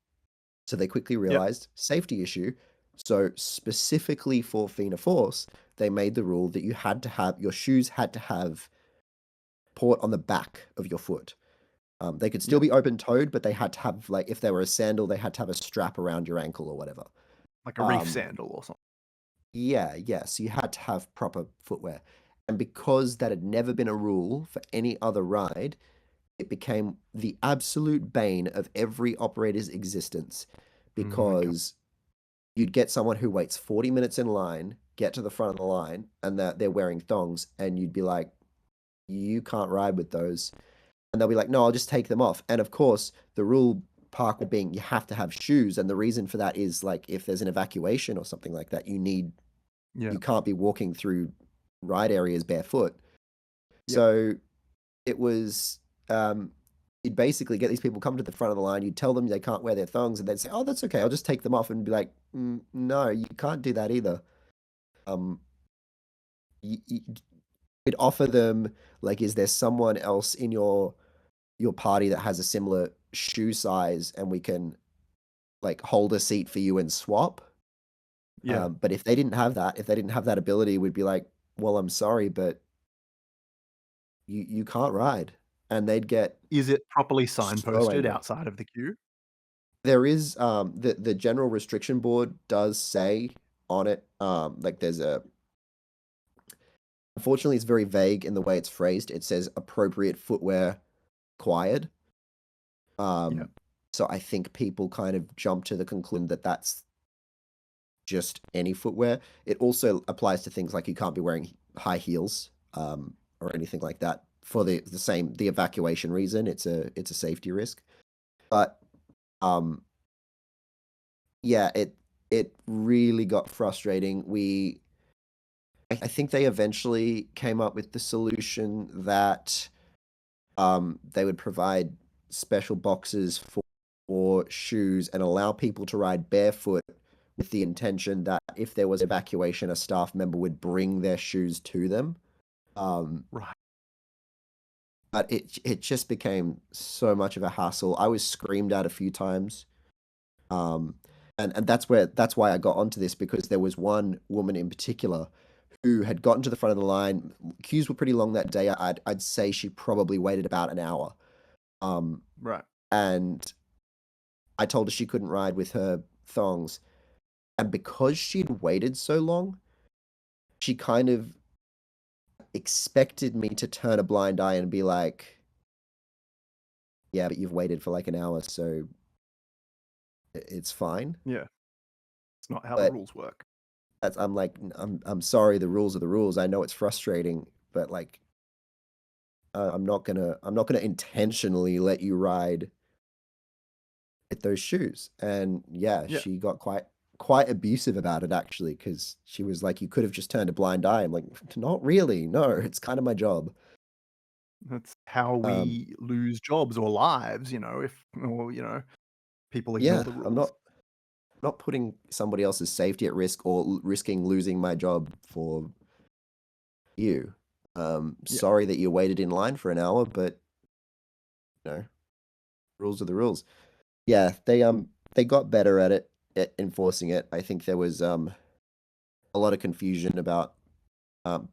So they quickly Yep. realized safety issue. So specifically for Fina Force, they made the rule that your shoes had to have port on the back of your foot. They could still Yeah, be open-toed, but they had to have, like, if they were a sandal, they had to have a strap around your ankle or whatever. like a reef Um, sandal or something. yeah, yeah, so you had to have proper footwear. And because that had never been a rule for any other ride, it became the absolute bane of every operator's existence Oh my god. because you'd get someone who waits 40 minutes in line, get to the front of the line, and that they're wearing thongs, and you'd be like, you can't ride with those. And they'll be like, no, I'll just take them off. And of course, the rule park will being you have to have shoes. And the reason for that is like if there's an evacuation or something like that, Yeah, you can't be walking through ride areas barefoot. yeah. So it was um you'd basically get these people come to the front of the line, you'd tell them they can't wear their thongs, and they'd say, oh, that's okay, I'll just take them off, and be like, no, you can't do that either. Um, you'd offer them like, is there someone else in your party that has a similar shoe size, and we can like hold a seat for you and swap? Yeah. But if they didn't have that ability, we'd be like, well, I'm sorry, but you can't ride, and they'd get Is it properly so signposted angry. outside of the queue? There is the general restriction board does say on it like there's a unfortunately it's very vague in the way it's phrased. It says appropriate footwear required. Yeah, Um so I think people kind of jump to the conclusion that that's just any footwear. It also applies to things like you can't be wearing high heels or anything like that for the evacuation reason. It's a safety risk. But um yeah, it really got frustrating. I think they eventually came up with the solution that they would provide special boxes for shoes and allow people to ride barefoot with the intention that if there was evacuation, a staff member would bring their shoes to them. Um, right. but it just became so much of a hassle. I was screamed at a few times. Um, and that's why I got onto this because there was one woman in particular who had gotten to the front of the line. Queues were pretty long that day. I'd say she probably waited about an hour. Um, Right. and I told her she couldn't ride with her thongs. And because she'd waited so long, she kind of expected me to turn a blind eye and be like, yeah, but you've waited for like an hour, so it's fine. Yeah. It's not how the But rules work. I'm like, I'm sorry, the rules are the rules. I know it's frustrating, but like, I'm not gonna intentionally let you ride with those shoes. And yeah, Yeah. she got quite abusive about it actually, because she was like, you could have just turned a blind eye. I'm like, not really. No, it's kind of my job. That's how Um, we lose jobs or lives, if people ignore yeah, the I'm rules. not putting somebody else's safety at risk or risking losing my job for you. Yeah. Sorry that you waited in line for an hour, but you know, rules are the rules. Yeah, they got better at it at enforcing it. I think there was a lot of confusion about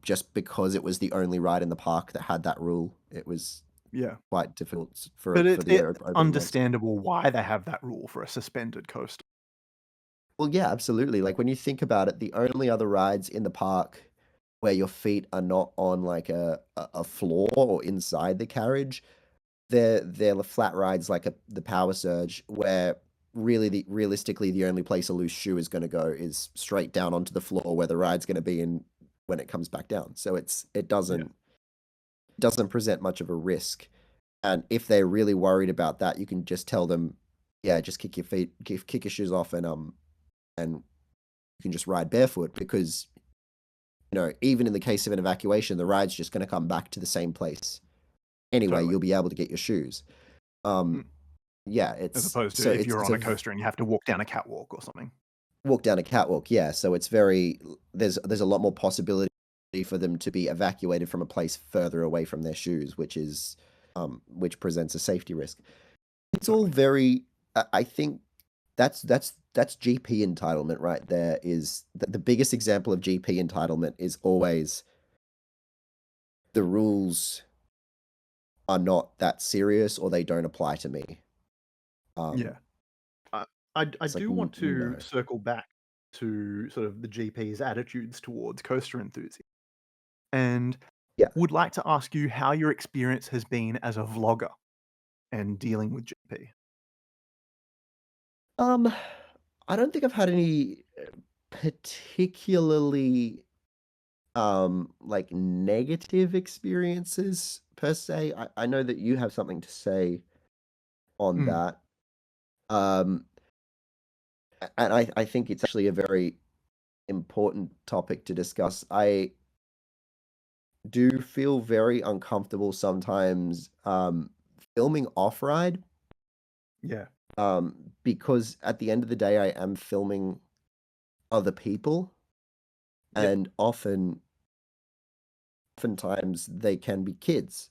just because it was the only ride in the park that had that rule. It was Yeah. quite difficult But for the it's opening rides. understandable why they have that rule for a suspended coaster. Well, yeah, absolutely. Like when you think about it, the only other rides in the park where your feet are not on like a floor or inside the carriage, they're the flat rides like the Power Surge, where realistically the only place a loose shoe is going to go is straight down onto the floor where the ride's going to be in when it comes back down. So it Yeah, doesn't present much of a risk. And if they're really worried about that, you can just tell them, yeah, just kick your shoes off, and you can just ride barefoot because even in the case of an evacuation, the ride's just going to come back to the same place anyway. totally. You'll be able to get your shoes. Um, Mm. yeah, As opposed to if you're on a coaster and you have to walk down a catwalk or something. walk down a catwalk. Yeah, so there's a lot more possibility for them to be evacuated from a place further away from their shoes, which presents a safety risk. It's all Totally. very. I think that's GP entitlement right there. Is the biggest example of GP entitlement is always the rules are not that serious or they don't apply to me. Um, Yeah. I I it's like do want to no. circle back to sort of the GP's attitudes towards coaster enthusiasts, and Yeah. would like to ask you how your experience has been as a vlogger and dealing with GP. Um, I don't think I've had any particularly like negative experiences per se. I know that you have something to say on Mm, that. Um, and I think it's actually a very important topic to discuss. I do feel very uncomfortable sometimes filming off ride yeah. because at the end of the day, I am filming other people, Yep. and oftentimes they can be kids.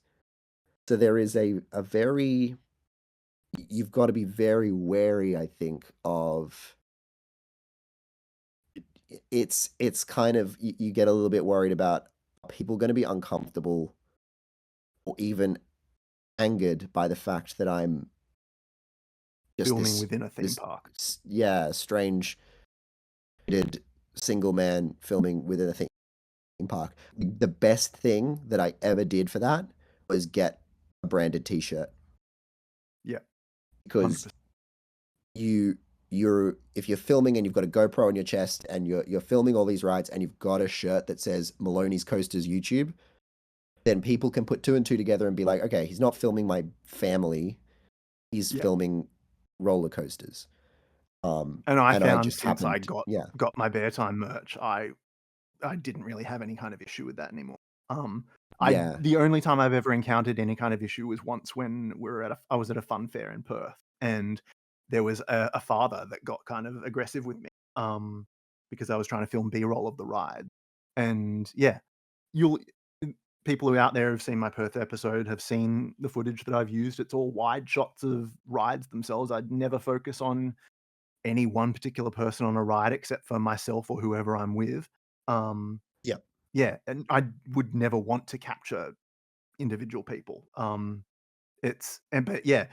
So there is a very you've got to be very wary, I think, of it's kind of you get a little bit worried about people going to be uncomfortable or even angered by the fact that I'm just Filming within a theme this park. yeah, strange single man filming within a theme park. The best thing that I ever did for that was get a branded t-shirt Yeah. because 100%. you're if you're filming and you've got a GoPro on your chest and you're filming all these rides and you've got a shirt that says Maloney's Coasters YouTube, then people can put two and two together and be like, okay, he's not filming my family, he's Yeah. filming roller coasters. And I And I found just since I happened, yeah, got my bear time merch, I didn't really have any kind of issue with that anymore. Um, I yeah, the only time I've ever encountered any kind of issue was once when I was at a fun fair in Perth, and there was a father that got kind of aggressive with me, because I was trying to film B-roll of the ride. And yeah, you'll people who out there have seen my Perth episode have seen the footage that I've used. It's all wide shots of rides themselves. I'd never focus on any one particular person on a ride except for myself or whoever I'm with. Um, yeah, yeah, and I would never want to capture individual people. But yeah,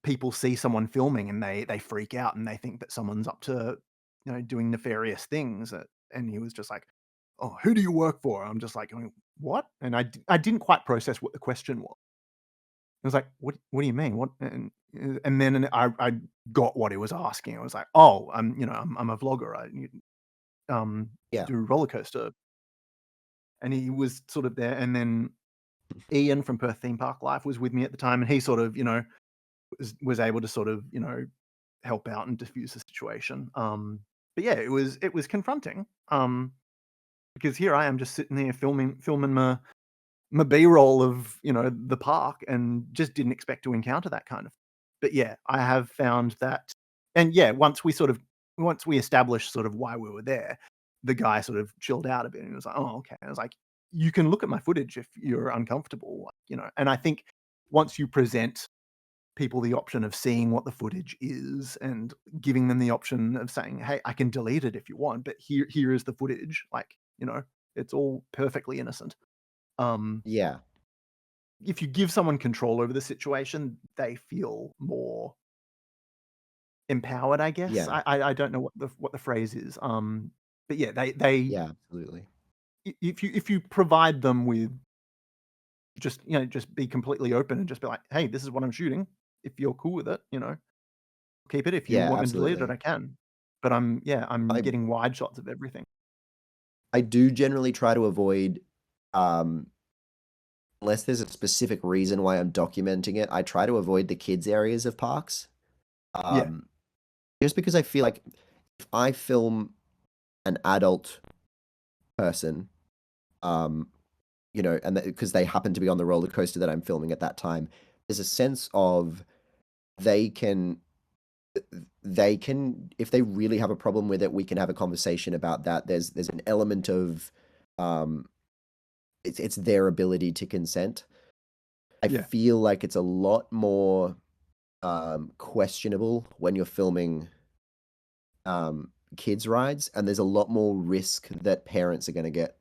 people see someone filming and they freak out and they think that someone's up to, doing nefarious things. And he was just like, "Oh, who do you work for?" I'm just like, going, "What?" And I didn't quite process what the question was. I was like, What do you mean? What?" And then I got what he was asking. I was like, "Oh, I'm a vlogger. I yeah, do roller coaster." And he was sort of there. And then Ian from Perth Theme Park Life was with me at the time, and he sort of, was able to sort of, help out and diffuse the situation. But yeah, it was confronting. Because here I am just sitting there filming my B-roll of, the park, and just didn't expect to encounter that kind of. But yeah, I have found that. And yeah, once we established sort of why we were there, the guy sort of chilled out a bit and he was like, "Oh, okay." I was like, "You can look at my footage if you're uncomfortable," And I think once you present people the option of seeing what the footage is and giving them the option of saying, "Hey, I can delete it if you want, but here is the footage," like, it's all perfectly innocent. Um, yeah, if you give someone control over the situation, they feel more empowered, I guess. yeah, I don't know what the phrase is. But yeah, they yeah, absolutely. if you provide them with just be completely open and just be like, "Hey, this is what I'm shooting. If you're cool with it, keep it. If you Yeah, want me to delete it, absolutely. I can." But I'm I getting wide shots of everything. I do generally try to avoid, um, unless there's a specific reason why I'm documenting it, I try to avoid the kids areas of parks. Yeah, Um, just because I feel like if I film an adult person, um, and because they happen to be on the roller coaster that I'm filming at that time, there's a sense of they can they can if they really have a problem with it, we can have a conversation about that. There's an element of um it's their ability to consent. I yeah, feel like it's a lot more questionable when you're filming kids rides, and there's a lot more risk that parents are going to get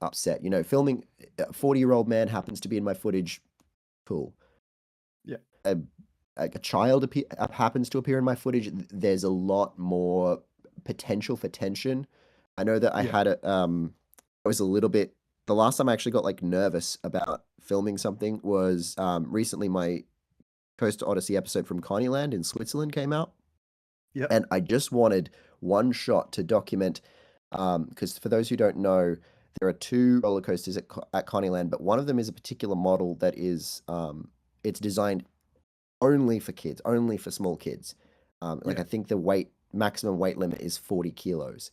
upset. Filming a 40-year-old man happens to be in my footage. cool. Yeah. A a child happens to appear in my footage, there's a lot more potential for tension. I know that I Yeah. had I was a little bit the last time I actually got, like, nervous about filming something was, recently my Coast to Odyssey episode from Coneyland in Switzerland came out, Yep. and I just wanted one shot to document, because for those who don't know, there are 2 roller coasters at Coneyland, but one of them is a particular model that is, it's designed only for kids, only for small kids. Like, Yeah. I think the maximum weight limit is 40 kilos.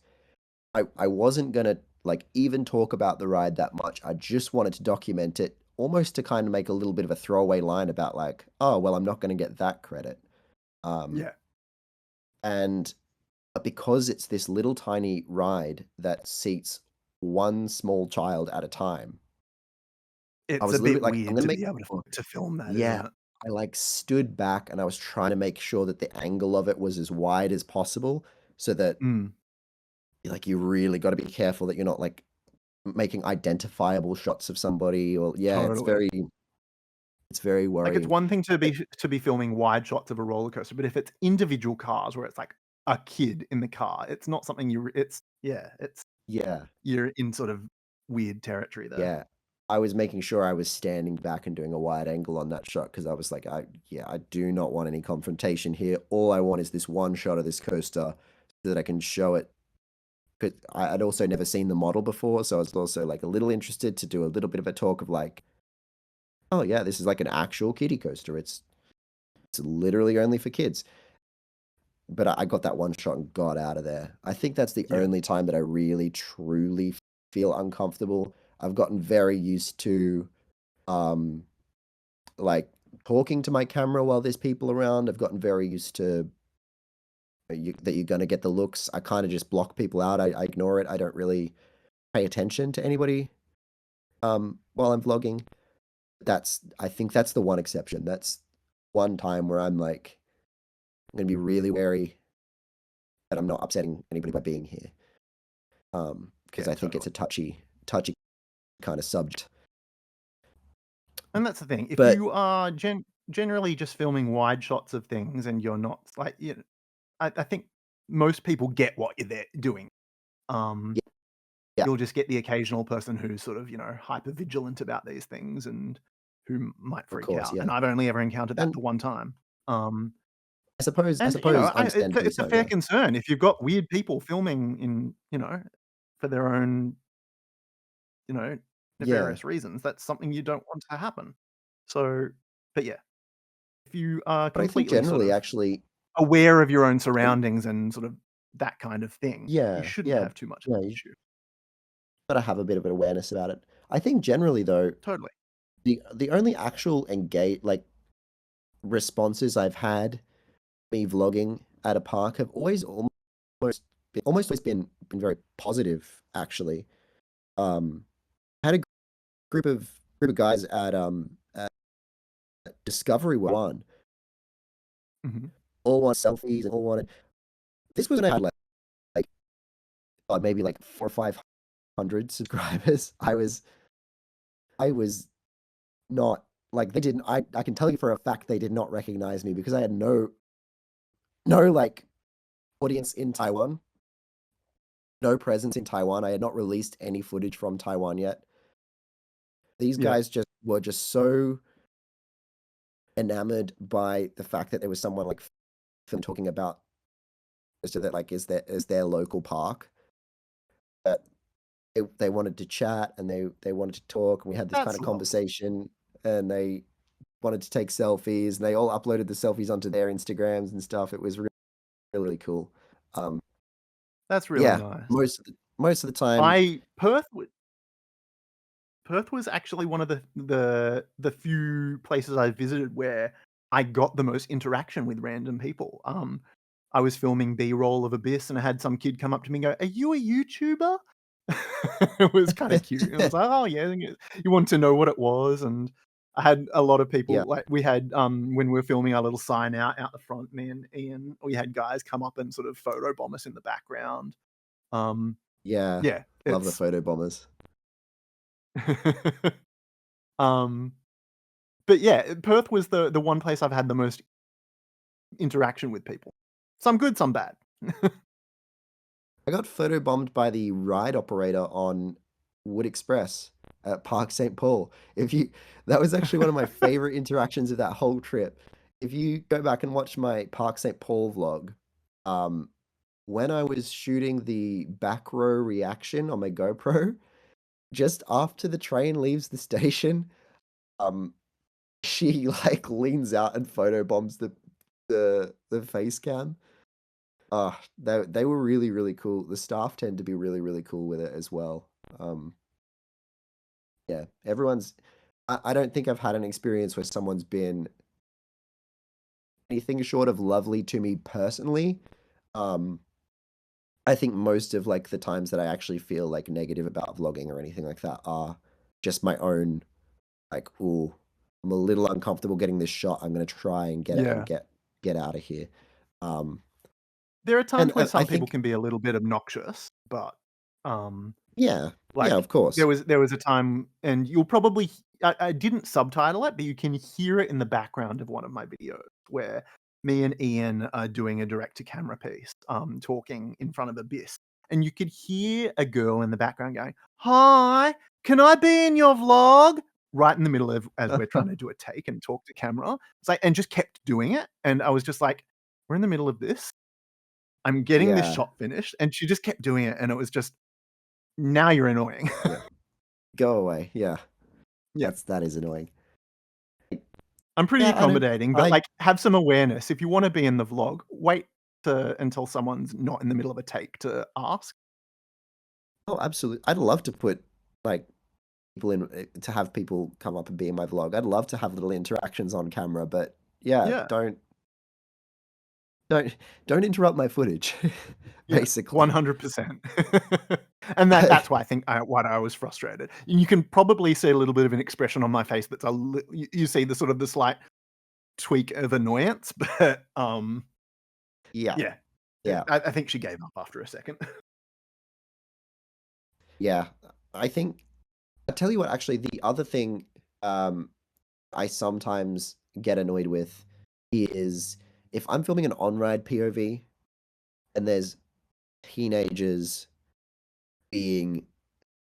I wasn't gonna, like, even talk about the ride that much. I just wanted to document it almost to kind of make a little bit of a throwaway line about like, "Oh, well, I'm not gonna get that credit." Um, Yeah. and but because it's this little tiny ride that seats one small child at a time, I It's was a a little bit bit like, "I'm weird gonna to make be able sure." to film that, isn't Yeah, it? I, like, stood back and I was trying to make sure that the angle of it was as wide as possible so that, Mm, like, you really gotta be careful that you're not, like, making identifiable shots of somebody or yeah, totally. it's very Like, it's worrying. one thing to be filming wide shots of a roller coaster, but if it's individual cars where it's like a kid in the car, it's not something it's yeah, it's Yeah, you're in sort of weird territory there. yeah. I was making sure I was standing back and doing a wide angle on that shot because I was like, I do not want any confrontation here. All I want is this one shot of this coaster so that I can show it. But I'd also never seen the model before, so I was also, like, a little interested to do a little bit of a talk of, like, "Oh, yeah, this is like an actual kiddie coaster. It's literally only for kids." But I got that one shot and got out of there. I think that's the Yeah. only time that I really truly feel uncomfortable. I've gotten very used to, um, like, talking to my camera while there's people around. I've gotten very used to that you're gonna get the looks. I kinda just block people out. I ignore it. I don't really pay attention to anybody, while I'm vlogging. I think that's the one exception. That's one time where I'm like, I'm gonna be really wary that I'm not upsetting anybody by being here. Because Yeah, I think it's totally. a touchy kind of subject. And that's the thing, if But you are generally just filming wide shots of things and you're not like, I think most people get what you're there doing. Um, yeah, yeah, you'll just get the occasional person who's sort of, hyper vigilant about these things and who might of freak course, out, and yeah. I've only ever encountered that And the one time. Um, I and, suppose I understandably it's a so, fair yeah. concern if you've got weird people filming in, for their own, you know, Yeah. nefarious reasons, that's something you don't want to happen. So but yeah, if you are But I think completely sort generally of actually aware of your own gen surroundings and sort of that kind of thing, you yeah, shouldn't yeah, have too much of yeah, an you issue. gotta have a bit of an awareness about it. I think generally though, Totally. the only actual responses I've had me vlogging at a park have almost always been very positive, actually. I had a group of guys at Discovery One, Mhm. all wanted selfies and all wanted this was when I had, like, maybe, like, 4 or 500 subscribers. I was not like, they didn't I can tell you for a fact they did not recognize me because I had no, like, audience in Taiwan, no presence in Taiwan. I had not released any footage from Taiwan yet. These Yeah. guys just were just so enamored by the fact that there was someone, like, film talking about so that, like, is their local park that they wanted to chat and they wanted to talk, and we had this kinda That's lovely. conversation, and they wanted to take selfies, and they all uploaded the selfies onto their Instagrams and stuff. It was really cool. Um, That's really yeah, nice. most of the time I Perth was actually one of the few places I visited where I got the most interaction with random people. I was filming B-roll of Abyss, and I had some kid come up to me and go, "Are you a YouTuber?" It was kinda cute. And I was like, "Oh, yeah." And you want to know what it was, and I had a lot of Yeah, people like, we had, when we were filming our little sign out the front, me and Ian, we had guys come up and sort of photobomb us in the background. Um, yeah, yeah, love the it's photo bombers. um But yeah, Perth was the one place I've had the most interaction with people. Some good, some bad. I got photobombed by the ride operator on Wood Express at Park St. Paul. If you That was actually one of my favorite interactions of that whole trip. If you go back and watch my Park St. Paul vlog, um, when I was shooting the back row reaction on my GoPro, just after the train leaves the station, um, she like leans out and photobombs the face cam. They were really, really cool. The staff tend to be really, really cool with it as well. Um, yeah, everyone's. I don't think I've had an experience where someone's been anything short of lovely to me personally. Um, I think most of like the times that I actually feel like negative about vlogging or anything like that are just my own like, ooh, I'm a little uncomfortable getting this shot. I'm gonna try and get it and Yeah. get out of here. Um, There are and times where I some people think, can be a little bit obnoxious, but, um, yeah, yeah, like, of course. there was a time and you'll probably I didn't subtitle it, but you can hear it in the background of one of my videos where me and Ian are doing a direct to camera piece, talking in front of Abyss, and you could hear a girl in the background going, "Hi, can I be in your vlog?" Right in the middle of as we're trying to do a take and talk to camera. It's like and just kept doing it, and I was just like, "We're in the middle of this. I'm getting this Yeah, shot finished," and she just kept doing it, and it was just, "Now you're annoying." yeah. Go away. Yeah, Yeah. that is annoying. I'm pretty Yeah, I don't. accommodating, but, I like, have some awareness. If you wanna be in the vlog, wait until someone's not in the middle of a take to ask. Oh, absolutely. I'd love to put like people in to have people come up and be in my vlog. I'd love to have little interactions on camera, but yeah, Yeah. don't don't interrupt my footage. Yeah. Basically. 100%. And that's why I think why I was frustrated. And you can probably see a little bit of an expression on my face that's a you see the sort of the slight tweak of annoyance, but, Yeah, yeah. yeah, I think she gave up after a second. yeah. I think I tell you what, actually, the other thing um, I sometimes get annoyed with is if I'm filming an on-ride POV and there's teenagers being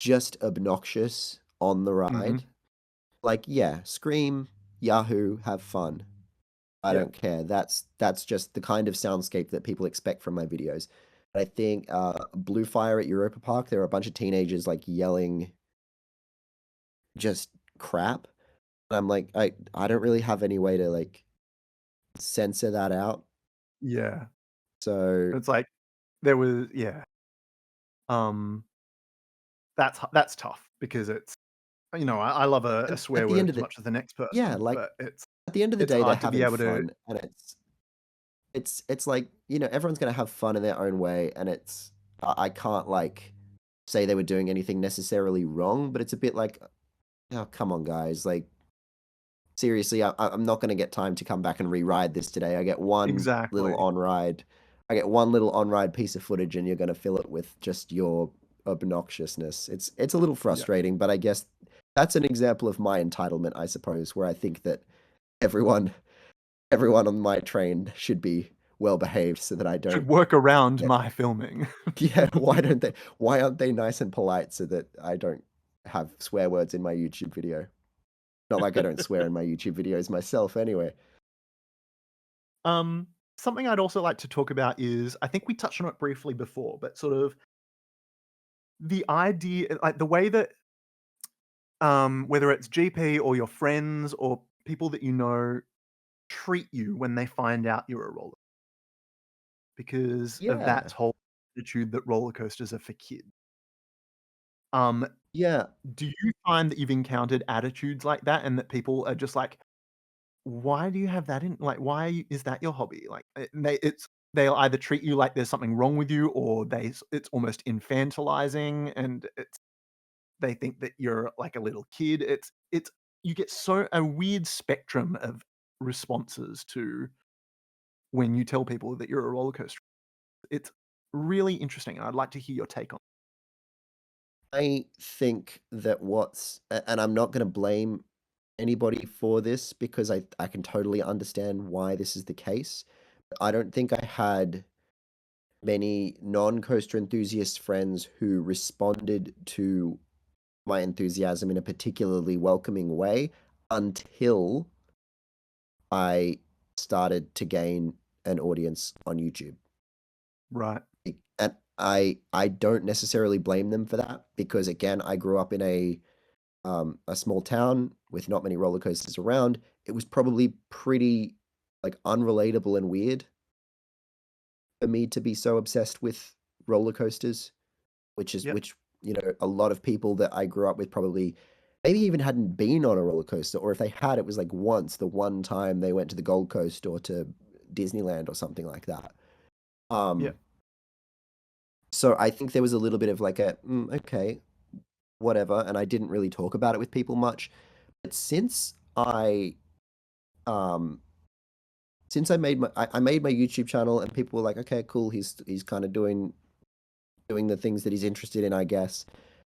just obnoxious on the ride. Mhm. Like, yeah, scream, Yahoo, have fun. I Yeah. don't care. That's just the kind of soundscape that people expect from my videos. I think Blue Fire at Europa Park, there are a bunch of teenagers like yelling just crap. And I'm like, I don't really have any way to like censor that out. Yeah. So It's like there was yeah. Um, that's tough because it's you know, I love a and at swear the word end of as the much as the next yeah, person, like but at the end of the it's day, they're hard to be having able to fun, and it's like, you know, everyone's gonna have fun in their own way, and it's I can't, like, say they were doing anything necessarily wrong, but it's a bit like, "Oh, come on, guys, like, seriously, I'm not gonna get time to come back and re-ride this today. exactly. I get one little on-ride piece of footage, and you're gonna fill it with just your obnoxiousness." It's a little Yeah. frustrating, but I guess that's an example of my entitlement, I suppose, where I think that everyone everyone on my train should be well behaved so that I Should don't work around get my filming. yeah, why aren't they nice and polite so that I don't have swear words in my YouTube video? Not like I don't swear in my YouTube videos myself anyway. Um, something I'd also like to talk about is I think we touched on it briefly before, but sort of the idea like the way that whether it's GP or your friends or people that you know treat you when they find out you're a roller because of that Yeah. whole attitude that roller coasters are for kids. Um, Yeah. do you find that you've encountered attitudes like that and that people are just like, "Why do you have that in like, why is that your hobby?" Like, they'll either treat you like there's something wrong with you or it's almost infantilizing and they think that you're like a little kid. It's you get so a weird spectrum of responses to when you tell people that you're a roller coaster. It's really interesting, and I'd like to hear your take on I think that and I'm not gonna blame anybody for this because I can totally understand why this is the case. I don't think I had many non-coaster enthusiast friends who responded to my enthusiasm in a particularly welcoming way until I started to gain an audience on YouTube. Right. And I don't necessarily blame them for that because again, I grew up in a small town with not many roller coasters around. It was probably pretty like unrelatable and weird for me to be so obsessed with roller coasters, Yep. which a lot of people that I grew up with probably maybe even hadn't been on a roller coaster, or if they had, it was like once, the one time they went to the Gold Coast or to Disneyland or something like that. Um, Yep. so I think there was a little bit of like a okay, whatever, and I didn't really talk about it with people much. But um since I made my YouTube channel and people were like, okay, cool, he's kind of doing the things that he's interested in, I guess.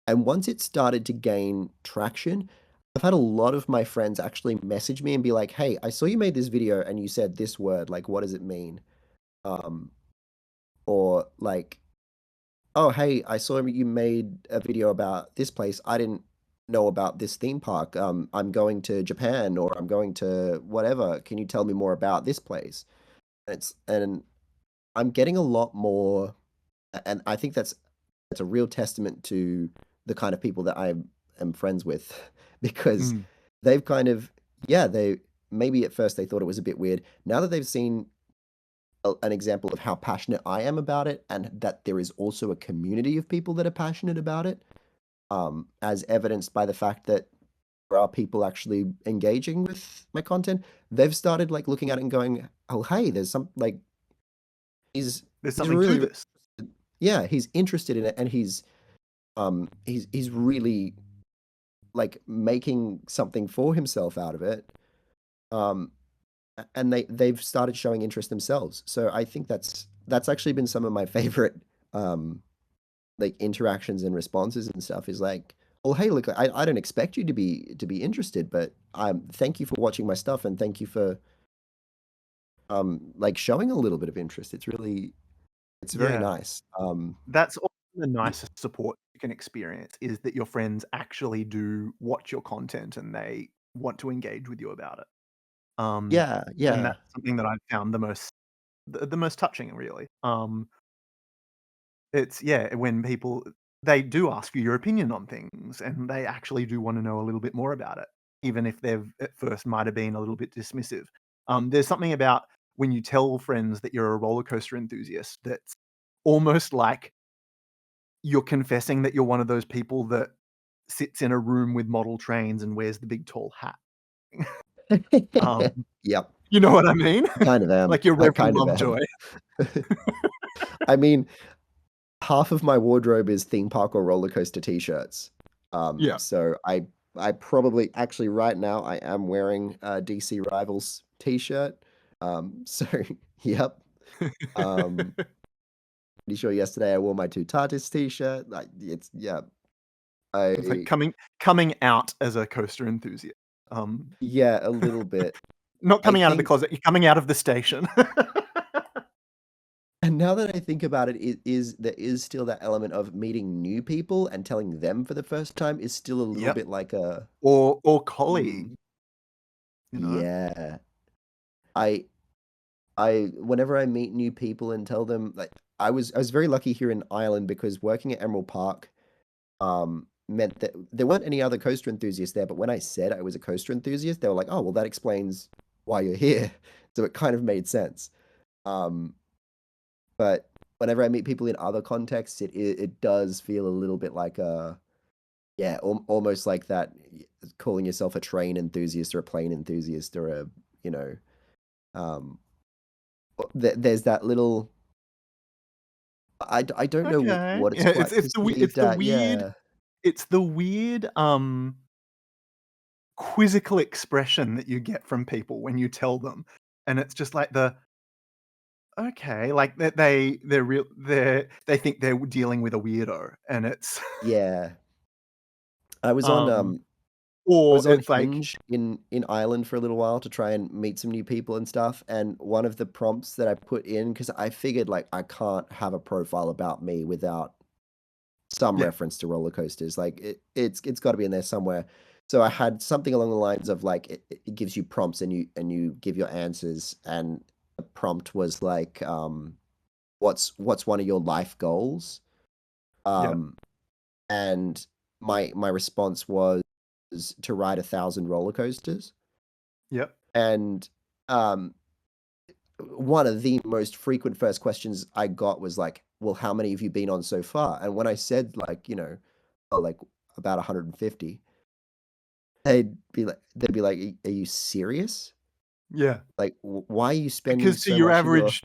And once it started to gain traction, I've had a lot of my friends actually message me and be like, "Hey, I saw you made this video and you said this word. Like, what does it mean?" Um, or like, "Oh, hey, I saw you made a video about this place. I didn't know about this theme park. I'm going to Japan or I'm going to whatever. Can you tell me more about this place?" And I'm getting a lot more, and I think that's a real testament to the kind of people that I am friends with because Mm. they've kind of yeah, they maybe at first they thought it was a bit weird. Now that they've seen an example of how passionate I am about it and that there is also a community of people that are passionate about it, as evidenced by the fact that there are people actually engaging with my content, they've started like looking at it and going, "Oh, hey, there's some like he's There's he's something to really this. yeah, he's interested in it and he's really like making something for himself out of it. Um, and they've started showing interest themselves. So I think that's actually been some of my favorite um like interactions and responses and stuff is like, oh hey, look, I don't expect you to be interested, but thank you for watching my stuff and thank you for like showing a little bit of interest. It's very Yeah. nice. That's often the Y- nicest support you can experience is that your friends actually do watch your content and they want to engage with you about it. Um, yeah, and yeah. that's something that I've found the most touching, really. It's yeah, when people they do ask you your opinion on things, and they actually do wanna know a little bit more about it, even if they've at first might have been a little bit dismissive. There's something about when you tell friends that you're a roller coaster enthusiast that's almost like you're confessing that you're one of those people that sits in a room with model trains and wears the big tall hat. Um, Yep, you know what I mean? kind of am. Like your I Reverend kind of am. Lovejoy. I mean, half of my wardrobe is theme park or roller coaster t-shirts. Yeah. So I probably actually right now I am wearing a DC Rivals t-shirt. So yep. Um, pretty sure yesterday I wore my two Tartus t-shirt. Like it's yeah. It's like I coming out as a coaster enthusiast. Um, yeah, a little bit. not I coming out of the think closet, you're coming out of the station. and now that I think about it, it is there is still that element of meeting new people and telling them for the first time is still a little Yep. bit like a Or mm, colleague, you know? yeah. I whenever I meet new people and tell them like I was very lucky here in Ireland because working at Emerald Park meant that there weren't any other coaster enthusiasts there, but when I said I was a coaster enthusiast, they were like, "Oh, well that explains why you're here." So it kind of made sense. Um but whenever I meet people in other contexts, it does feel a little bit like a yeah, almost like that calling yourself a train enthusiast or a plane enthusiast or a, you know, um there's that little I don't know Okay. what it's Yeah, quite it's perceived the at, weird yeah. it's the weird, quizzical expression that you get from people when you tell them, and it's just like okay, like they're real they think they're dealing with a weirdo, and it's, Yeah. I was on, um I or was on it's like, Hinge in Ireland for a little while to try and meet some new people and stuff, and one of the prompts that I put in, because I figured, like, I can't have a profile about me without some yeah, reference to roller coasters, like, it's gotta be in there somewhere. So I had something along the lines of, like, it gives you prompts and you give your answers, and the prompt was like, "What's one of your life goals?" yeah, Um, and my response was to ride 1,000 roller coasters. yep, And um, one of the most frequent first questions I got was like, "Well, how many have you been on so far?" And when I said like, oh, like about 150, they'd be like, Are you serious? yeah. Like, why are you spending Because to so your much of your" average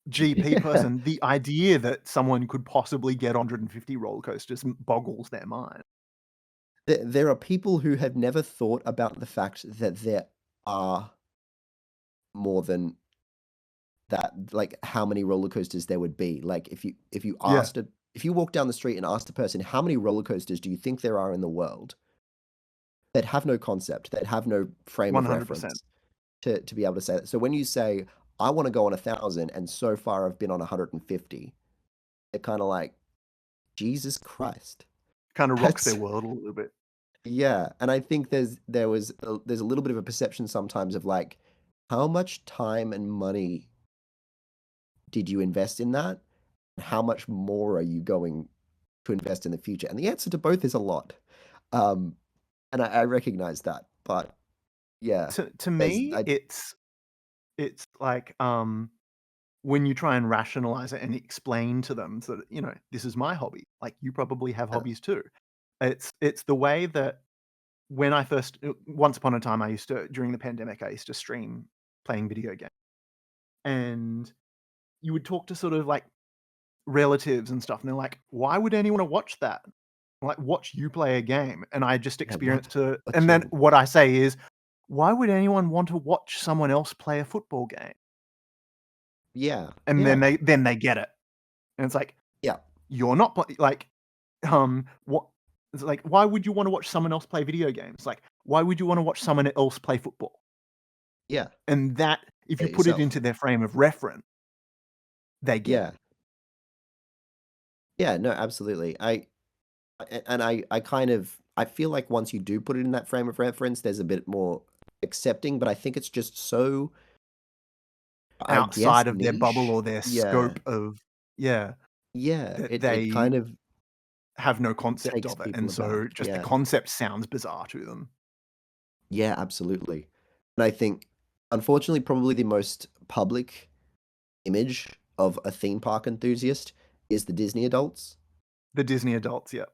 GP Yeah. person, the idea that someone could possibly get 150 roller coasters boggles their mind. There are people who have never thought about the fact that there are more than that, like, how many roller coasters there would be. Like, Yeah, if you walk down the street and asked a person, "How many roller coasters do you think there are in the world?" They'd have no concept, they'd have no frame of 100%. reference to be able to say that. So when you say, "I wanna go on 1,000, and so far I've been on 150," they're kinda like, "Jesus Christ." Kinda rocks their That's world a little bit. Yeah, and I think there's a little bit of a perception sometimes of, like, how much time and money did you invest in that? How much more are you going to invest in the future? And the answer to both is a lot. Um, and I recognize that, but yeah, To there's me, I it's like, when you try and rationalize it and explain to them that, "This is my hobby, like, you probably have yeah, hobbies too." It's the way that when I first once upon a time, I used to during the pandemic, I used to stream playing video games, and you would talk to sort of, like, relatives and stuff, and they're like, "Why would anyone wanna watch that? Like, watch you play a game." And I just yeah, what? experienced to What's and then your what I say is, "Why would anyone want to watch someone else play a football game?" Yeah, And yeah, then they get it. And it's like, yeah, "You're not like, what" it's like, "Why would you wanna watch someone else play video games?" Like, "Why would you wanna watch someone else play football?" yeah, And that if yeah, you put it yourself. into their frame of reference, they get Yeah, it. yeah, no, absolutely. I kind of I feel like once you do put it in that frame of reference, there's a bit more accepting, but I think it's just so, I guess, Outside of their bubble niche. or their Yeah, scope of yeah, yeah, that it kind they of have no concept takes of it, people and so aback. just the Yeah. concept sounds bizarre to them. Yeah, absolutely. And I think, unfortunately, probably the most public image of a theme park enthusiast is the Disney adults, The Disney adults, yeah.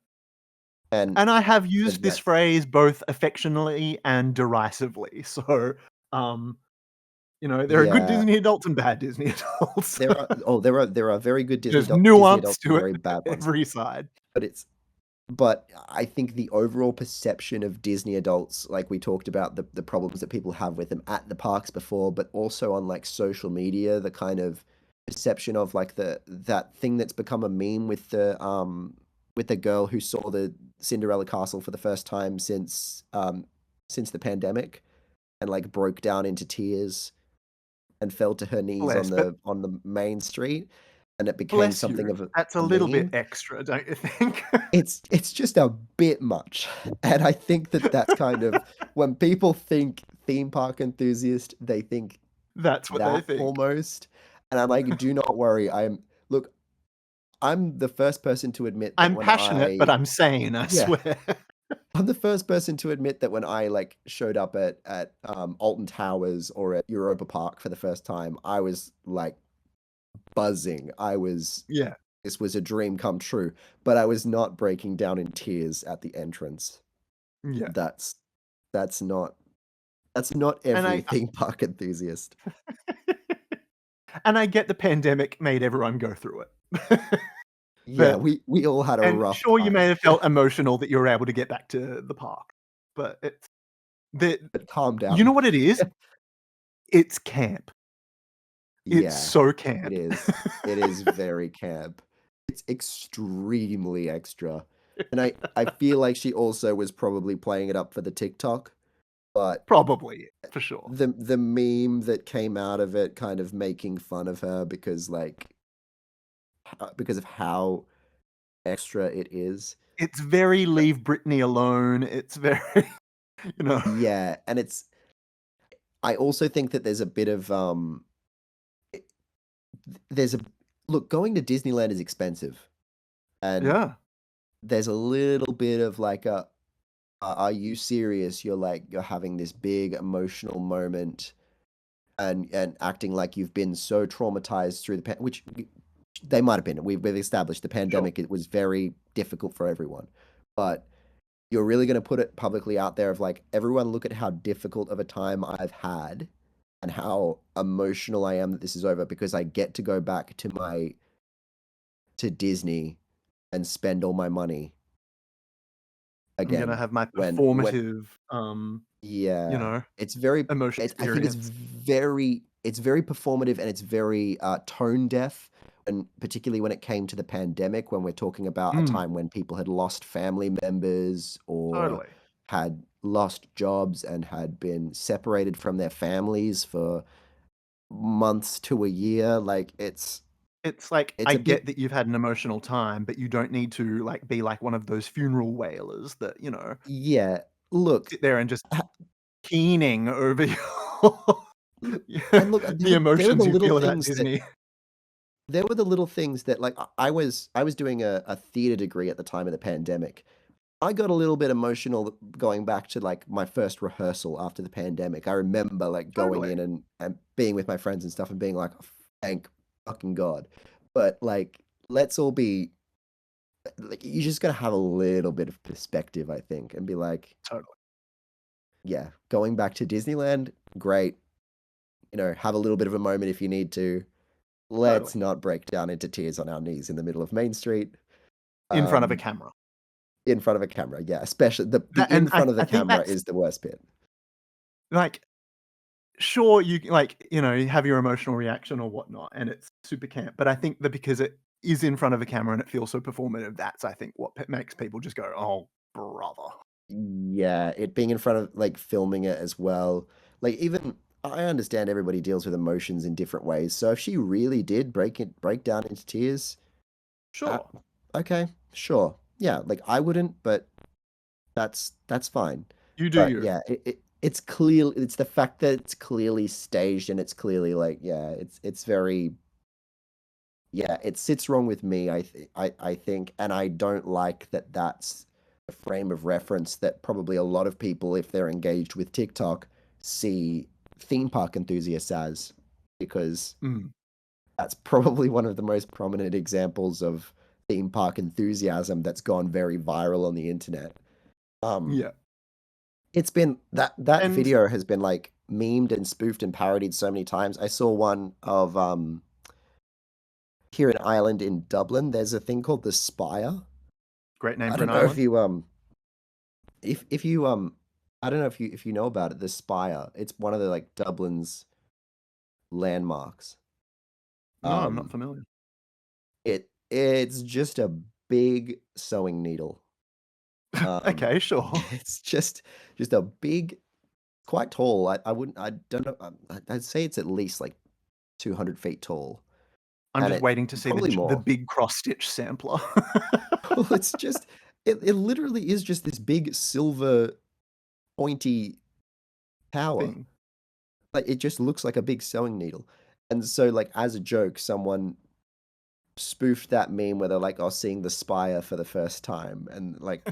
and And I have used this that's phrase both affectionately and derisively. So, um, there are good yeah, Disney adults and bad Disney adults. there are very good There's Disney nuance adults and to it very bad ones, every side. but I think the overall perception of Disney adults, like we talked about the problems that people have with them at the parks before, but also on like social media, the kind of perception of like that thing that's become a meme with the girl who saw the Cinderella castle for the first time since the pandemic and like broke down into tears and fell to her knees Bless, but on the main street, and it became bless something you. of That's a a little bit meme. extra, don't you think? It's just a bit much, and I think that that's kind of when people think theme park enthusiast, they think That's what they that think. almost, and I'm like, "Do not worry, look, I'm the first person to admit that I'm when passionate, but I" I'm sane, I Yeah, swear. I'm the first person to admit that when I, like, showed up Alton Towers or at Europa Park for the first time, I was, like, buzzing. Yeah, This was a dream come true, but I was not breaking down in tears at the entrance. yeah. That's that's not that's not And every I theme park enthusiast. and I get the pandemic made everyone go through it. Yeah, But we all had a and rough sure, you time, may have felt emotional that you were able to get back to the park, but it's the but calm you know down. what it is? It's camp. It's Yeah, so it camp. is. It is very camp. It's extremely extra. And I feel like she also was probably playing it up for the TikTok, but Probably, for sure. the meme that came out of it kind of making fun of her because, like, because of how extra it is. It's very leave Britney alone. It's very, you know. Yeah, and it's I also think that there's a bit of, eh, there's a look, going to Disneyland is expensive, and Yeah, there's a little bit of like a, "Are you serious? You're having this big emotional moment and acting like you've been so traumatized through the which they might have been. We've established the sure. pandemic, it was very difficult for everyone. But you're really gonna put it publicly out there of like, "Everyone look at how difficult of a time I've had and how emotional I am that this is over because I get to go back to my to Disney and spend all my money I'm gonna again." have my When performative, you Yeah, know, it's very emotion I think experience. it's very performative and it's very, tone deaf, and particularly when it came to the pandemic, when we're talking about a Mm, time when people had lost family members or totally. had lost jobs and had been separated from their families for months to a year, like, It's like, it's I a bit get that you've had an emotional time, but you don't need to, like, be like one of those funeral wailers that, yeah, look, sit there and just ha keening over your l yeah, and look, the there were the emotions you little feel about things that Disney. there were the little things that, like, I was doing a theater degree at the time of the pandemic. I got a little bit emotional going back to, like, my first rehearsal after the pandemic. I remember, like, going Totally, in and being with my friends and stuff and being like, "Thank fucking God." But, like, let's all be like, you just gotta have a little bit of perspective, I think, and be like, totally, "Yeah, going back to Disneyland, great. Have a little bit of a moment if you need to. totally. Let's not break down into tears on our knees in the middle of Main Street." In front of a Um, camera. in front of a camera, yeah, especially the That and in front of the I think camera that's, is the worst bit. like, sure, you have your emotional reaction or whatnot, and it's super camp, but I think that because it is in front of a camera and it feels so performative, that's, I think, what p makes people just go, "Oh, brother." Yeah, it being in front of like, filming it as well. Like, even I understand everybody deals with emotions in different ways, so if she really did break down into tears, uh, Sure. okay, sure. Yeah, like, I wouldn't, but that's fine. You do But you. yeah, it's the fact that it's clearly staged and it's clearly like, yeah, it's very yeah, it sits wrong with me, I think, and I don't like that that's a frame of reference that probably a lot of people, if they're engaged with TikTok, see theme park enthusiasts as, because Mm, that's probably one of the most prominent examples of theme park enthusiasm that's gone very viral on the internet. Um, yeah, it's been that and video has been, like, memed and spoofed and parodied so many times. I saw one of, here in Ireland in Dublin, there's a thing called the Spire. great name I for an don't know if island. you, if you, I don't know if you know about it, the Spire. It's one of the, like, Dublin's landmarks. No, I'm not Um, familiar. it's just a big sewing needle. Um, Okay, sure. it's just a big quite tall. I wouldn't I don't know, I'd say it's at least, like, 200 feet tall, I'm and just it waiting to see probably the more. big cross stitch sampler Well, it's just it literally is just this big silver pointy tower. thing. Like, it just looks like a big sewing needle. And so, like, as a joke, someone spoofed that meme where they're like, "Oh, seeing the spire for the first time," and, like,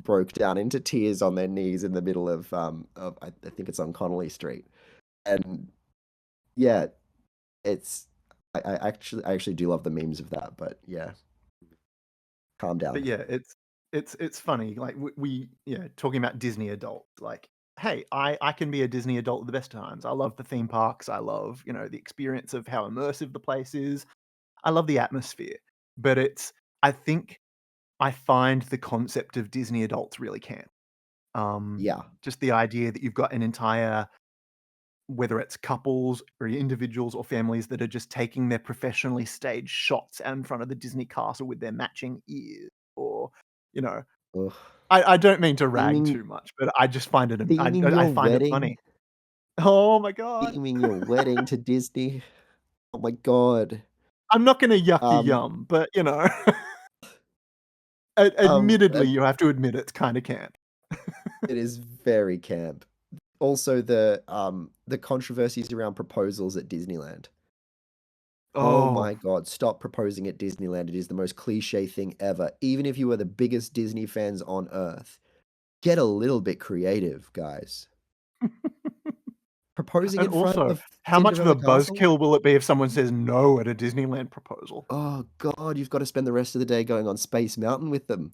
broke down into tears on their knees in the middle of I think it's on Connolly Street. And, yeah, it's I actually do love the memes of that, but yeah, calm But down. yeah, it's funny, like, yeah, talking about Disney adults, like, hey, I can be a Disney adult at the best times. I love the theme parks, I love, the experience of how immersive the place is. I love the atmosphere, but I think I find the concept of Disney adults really camp. Um, Yeah. just the idea that you've got an entire, whether it's couples or individuals or families that are just taking their professionally staged shots out in front of the Disney castle with their matching ears, or you know? Ugh. I don't mean to rag Theming too much, but I just find it theming I your find it wedding funny. Oh my god. theming your wedding to Disney. Oh my god. I'm not gonna yuck your Um, yum, but, admittedly, and you have to admit it's kinda camp. it is very camp. Also, the controversies around proposals at Disneyland. Oh Oh, my god, stop proposing at Disneyland. It is the most cliche thing ever. Even if you are the biggest Disney fans on earth, get a little bit creative, guys. Proposing and in front also, of how much of Cinderella a Castle? buzzkill will it be if someone says no at a Disneyland proposal? Oh god, you've got to spend the rest of the day going on Space Mountain with them.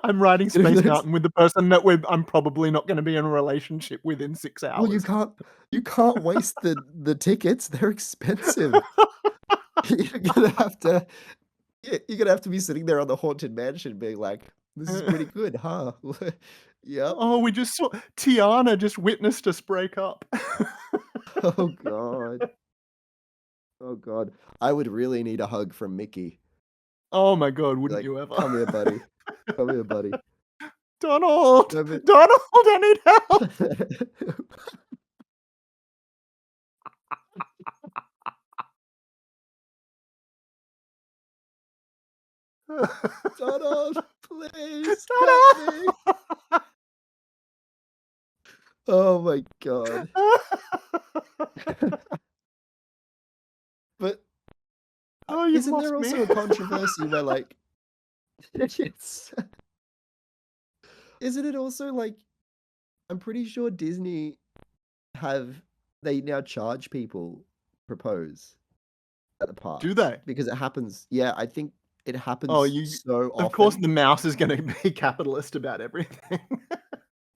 I'm riding You know, Space that's Mountain with the person that I'm probably not gonna be in a relationship within 6 well, hours. you can't waste the tickets. They're expensive. You're gonna have to you're gonna have to be sitting there on the Haunted Mansion being like, "This is pretty good, huh?" Yep. Oh, we just saw Tiana just witnessed us break up. Oh god. Oh god. I would really need a hug from Mickey. Oh my god, wouldn't Like, you ever? "Come here, buddy. Come here, buddy." Donald! Come here. Donald, I need help! "Donald, please help me." Donald! Oh my god. But, Oh, you've isn't there lost me. also a controversy where, like it's isn't it also, like I'm pretty sure Disney have they now charge people propose at the Do parks they? because it happens yeah, I think it Oh, happens you so of course, often. the mouse is gonna be capitalist about everything.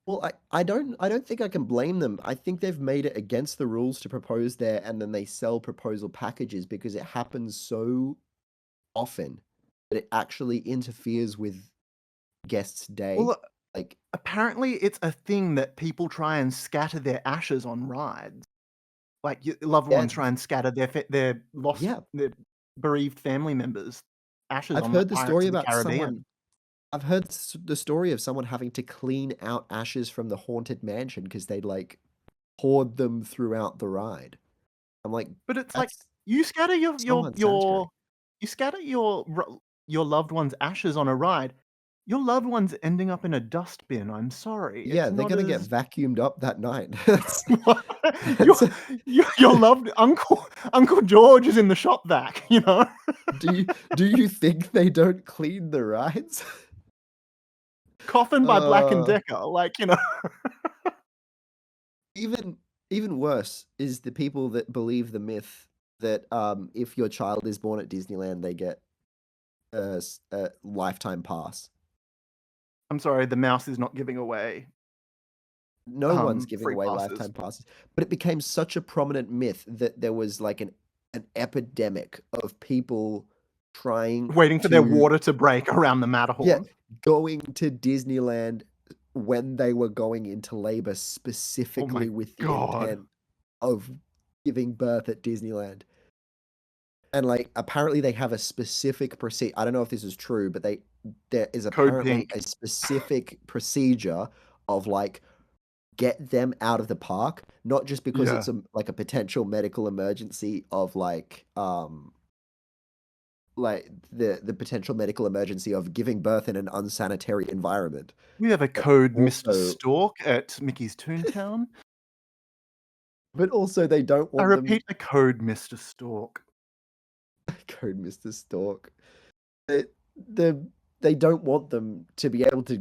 Well, I don't think I can blame them. I think they've made it against the rules to propose there, and then they sell proposal packages because it happens so often that it actually interferes with guests' day. Well, Like, apparently, it's a thing that people try and scatter their ashes on rides. Like, your loved yeah, ones try and scatter yeah. their bereaved family members' ashes I've on, heard like, the Pirates story of the about Caribbean. someone I've heard the story of someone having to clean out ashes from the haunted mansion because they'd like poured them throughout the ride. I'm like, But it's like, that's you scatter so unsanitary. you scatter your loved one's ashes on a ride, your loved one's ending up in a dustbin, I'm sorry. Yeah, It's they're not gonna get as vacuumed up that night. That's your that's your loved Uncle George is in the shop vac, you know? do you think they don't clean the rides? Coffin by Black& Uh, Decker, like, you know? even even worse is the people that believe the myth that, if your child is born at Disneyland, they get a lifetime pass. I'm sorry, the mouse is not giving away, No one's giving free away passes. lifetime passes, but it became such a prominent myth that there was like an epidemic of people trying Waiting for their to water to break around the yeah, Matterhorn. going to Disneyland when they were going into labor Oh my specifically with the god. intent of giving birth at Disneyland. And, like, apparently they have a specific I don't know if this is true, but there is Code apparently pink. a specific procedure of, like, get them out of the park, not just because Yeah. it's like, a potential medical emergency of, like, the potential medical emergency of giving birth in an unsanitary environment, We have a but code Mr. also Stork at Mickey's Toontown. they don't I want them repeat, a code Mr. Stork. code Mr. Stork. They the they don't want them to be able to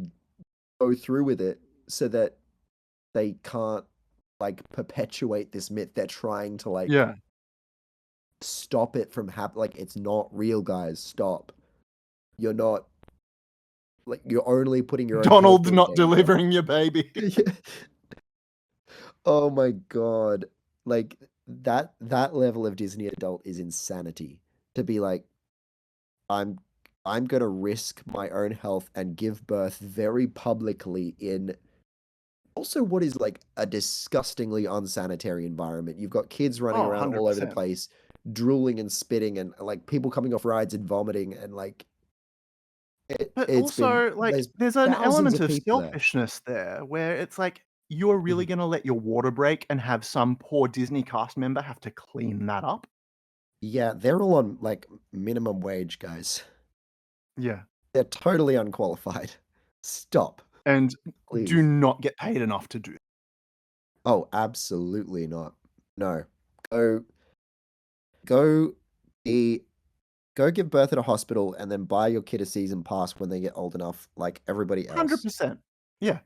go through with it so that they can't, like, perpetuate this myth. They're trying to, like, Yeah. stop it from like, "It's not real, guys, stop. You're not like, you're only putting your own health Donald's in not danger." delivering your baby. Yeah. Oh my god. Like, that level of Disney adult is insanity. To be like, "I'm I'm gonna risk my own health and give birth very publicly in" also what is, like, a disgustingly unsanitary environment. You've got kids running Oh, around all over the 100%. place, drooling and spitting and, like, people coming off rides and vomiting and, like But it's been also, like, there's there's an thousands element of of people there. selfishness there where it's like, you're really Mhm. gonna let your water break and have some poor Disney cast member have to clean that up? Yeah, they're all on, like, minimum wage, guys. Yeah. They're totally unqualified. Stop, And do please. not get paid enough to do. Oh, absolutely not. No. Go go be go give birth at a hospital and then buy your kid a season pass when they get old enough, like everybody else. 100%. Yeah.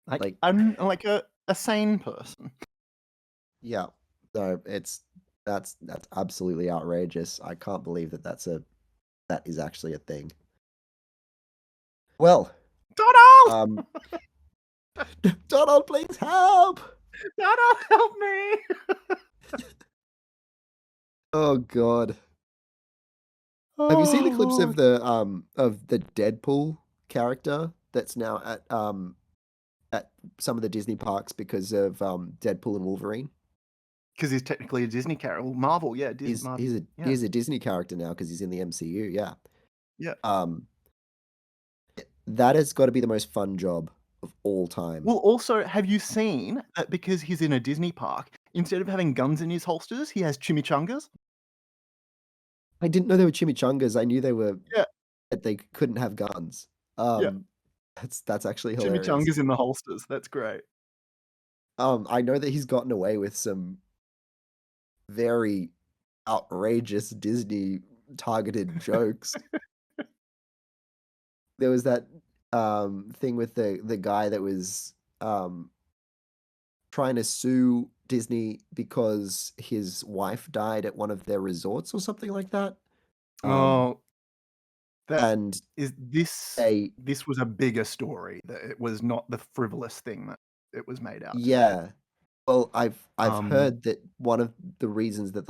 Like, Like, I'm like a sane person. yeah. No, that's absolutely outrageous. I can't believe that that is actually a thing. Well, "Donald! um, Donald, please help! Donald, help me!" Oh god. Have you seen the Oh, clips Lord. of the Deadpool character that's now at some of the Disney parks because of Deadpool and Wolverine? 'Cause he's technically a Disney character. Well, Marvel, yeah, Disney Marvel. Yeah, He's a Disney character now because he's in the MCU, yeah. yeah. Um, that has gotta be the most fun job of all time. Well, also, have you seen that because he's in a Disney park, instead of having guns in his holsters, he has chimichangas? I didn't know they were chimichangas, I knew they were Yeah, that they couldn't have guns. yeah. Um, that's actually hilarious. Chimichangas in the holsters. That's great. I know that he's gotten away with some very outrageous Disney targeted jokes. There was that, thing with the guy that was, trying to sue Disney because his wife died at one of their resorts or something like that. Um, Oh, that and is this they this was a bigger story, that it was not the frivolous thing that it was made out to be. yeah. Well, I've Um, heard that one of the reasons that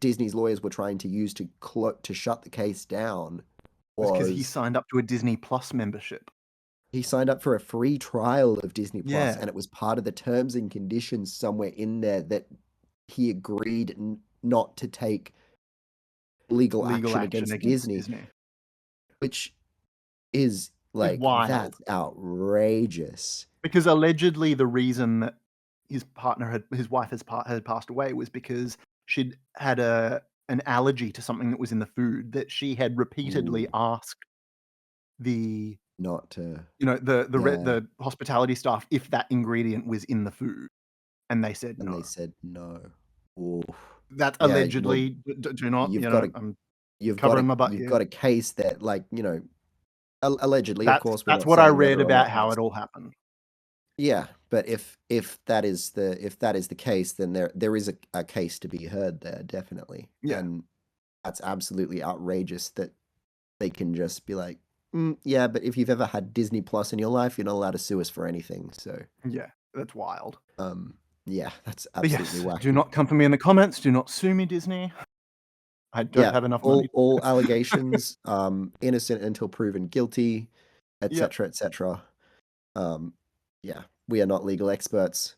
Disney's lawyers were trying to use to shut the case down was because he was signed up to a Disney Plus membership. he signed up for a free trial of Disney Plus, Yeah, and it was part of the terms and conditions somewhere in there that he agreed not to take legal legal action action against against Disney, Disney. which is Is like wild. that's outrageous. Because allegedly the reason that his wife had passed away was because she'd had an allergy to something that was in the food that she had repeatedly Ooh, asked the not to yeah, the hospitality staff if that ingredient was in the food, and they said and no. they said no. Ooh. That's Yeah, well, allegedly, do not, you've got a I'm you've got covering a my butt you've here. got a case that like, allegedly, of course, we're That's not what I saying read whether or about not how that's it all happened. yeah, but if that is the case, then there is a case to be heard there, definitely. Yeah, And that's absolutely outrageous that they can just be like, yeah, but if you've ever had Disney Plus in your life, you're not allowed to sue us for anything. So, yeah, that's wild. um, yeah, that's But absolutely yes, do wacky. not come for me in the comments, do not sue me, Disney. I don't Yeah, have enough money. all allegations, innocent until proven guilty, Yep. etc., etc. Um, yeah, we are not legal experts.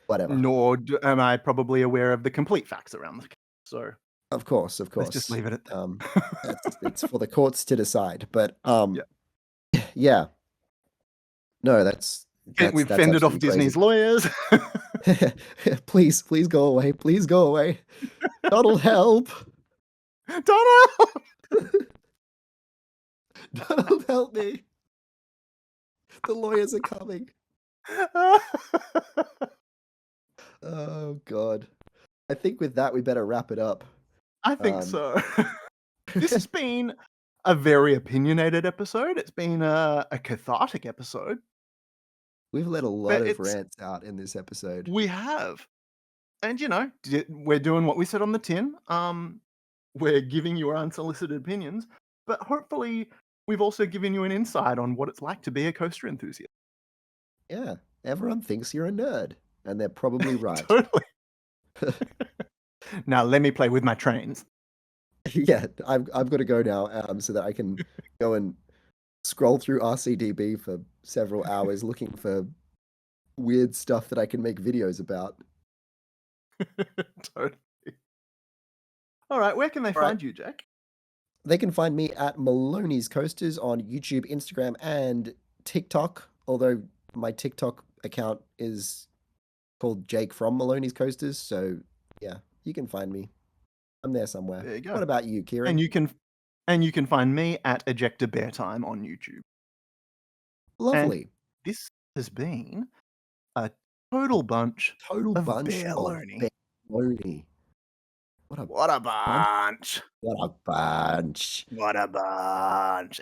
Whatever. Nor am I probably aware of the complete facts around this case, so Of let's just course. leave it at that. It's for the courts to decide. But Yeah. yeah, no, We've that's fended off absolutely Disney's crazy. lawyers. Please go away. Please go away. Donald, help! Donald! Donald, help me! The lawyers are coming. Oh God. I think with that we better wrap it up. I think Um, so. This has been a very opinionated episode. It's been a cathartic episode, we've let a but lot of rants out in this episode. we have. And, we're doing what we said on the tin. We're giving you our unsolicited opinions, but hopefully we've also given you an insight on what it's like to be a coaster enthusiast. Yeah, everyone thinks you're a nerd, and they're probably right. Totally. Now let me play with my trains. Yeah, I've got to go now, so that I can go and scroll through RCDB for several hours looking for weird stuff that I can make videos about. Totally. All right, where can they All right. find you, Jack? They can find me at Maloney's Coasters on YouTube, Instagram, and TikTok. Although my TikTok account is called Jake from Maloney's Coasters. So yeah, you can find me. I'm there somewhere. There you go. What about you, And Kieran? you can find me at Ejector Bear Time on YouTube. And Lovely. this has been a total bunch Total of bunch of bearlony. baloney. What a What a bunch. bunch. What a bunch. What a bunch.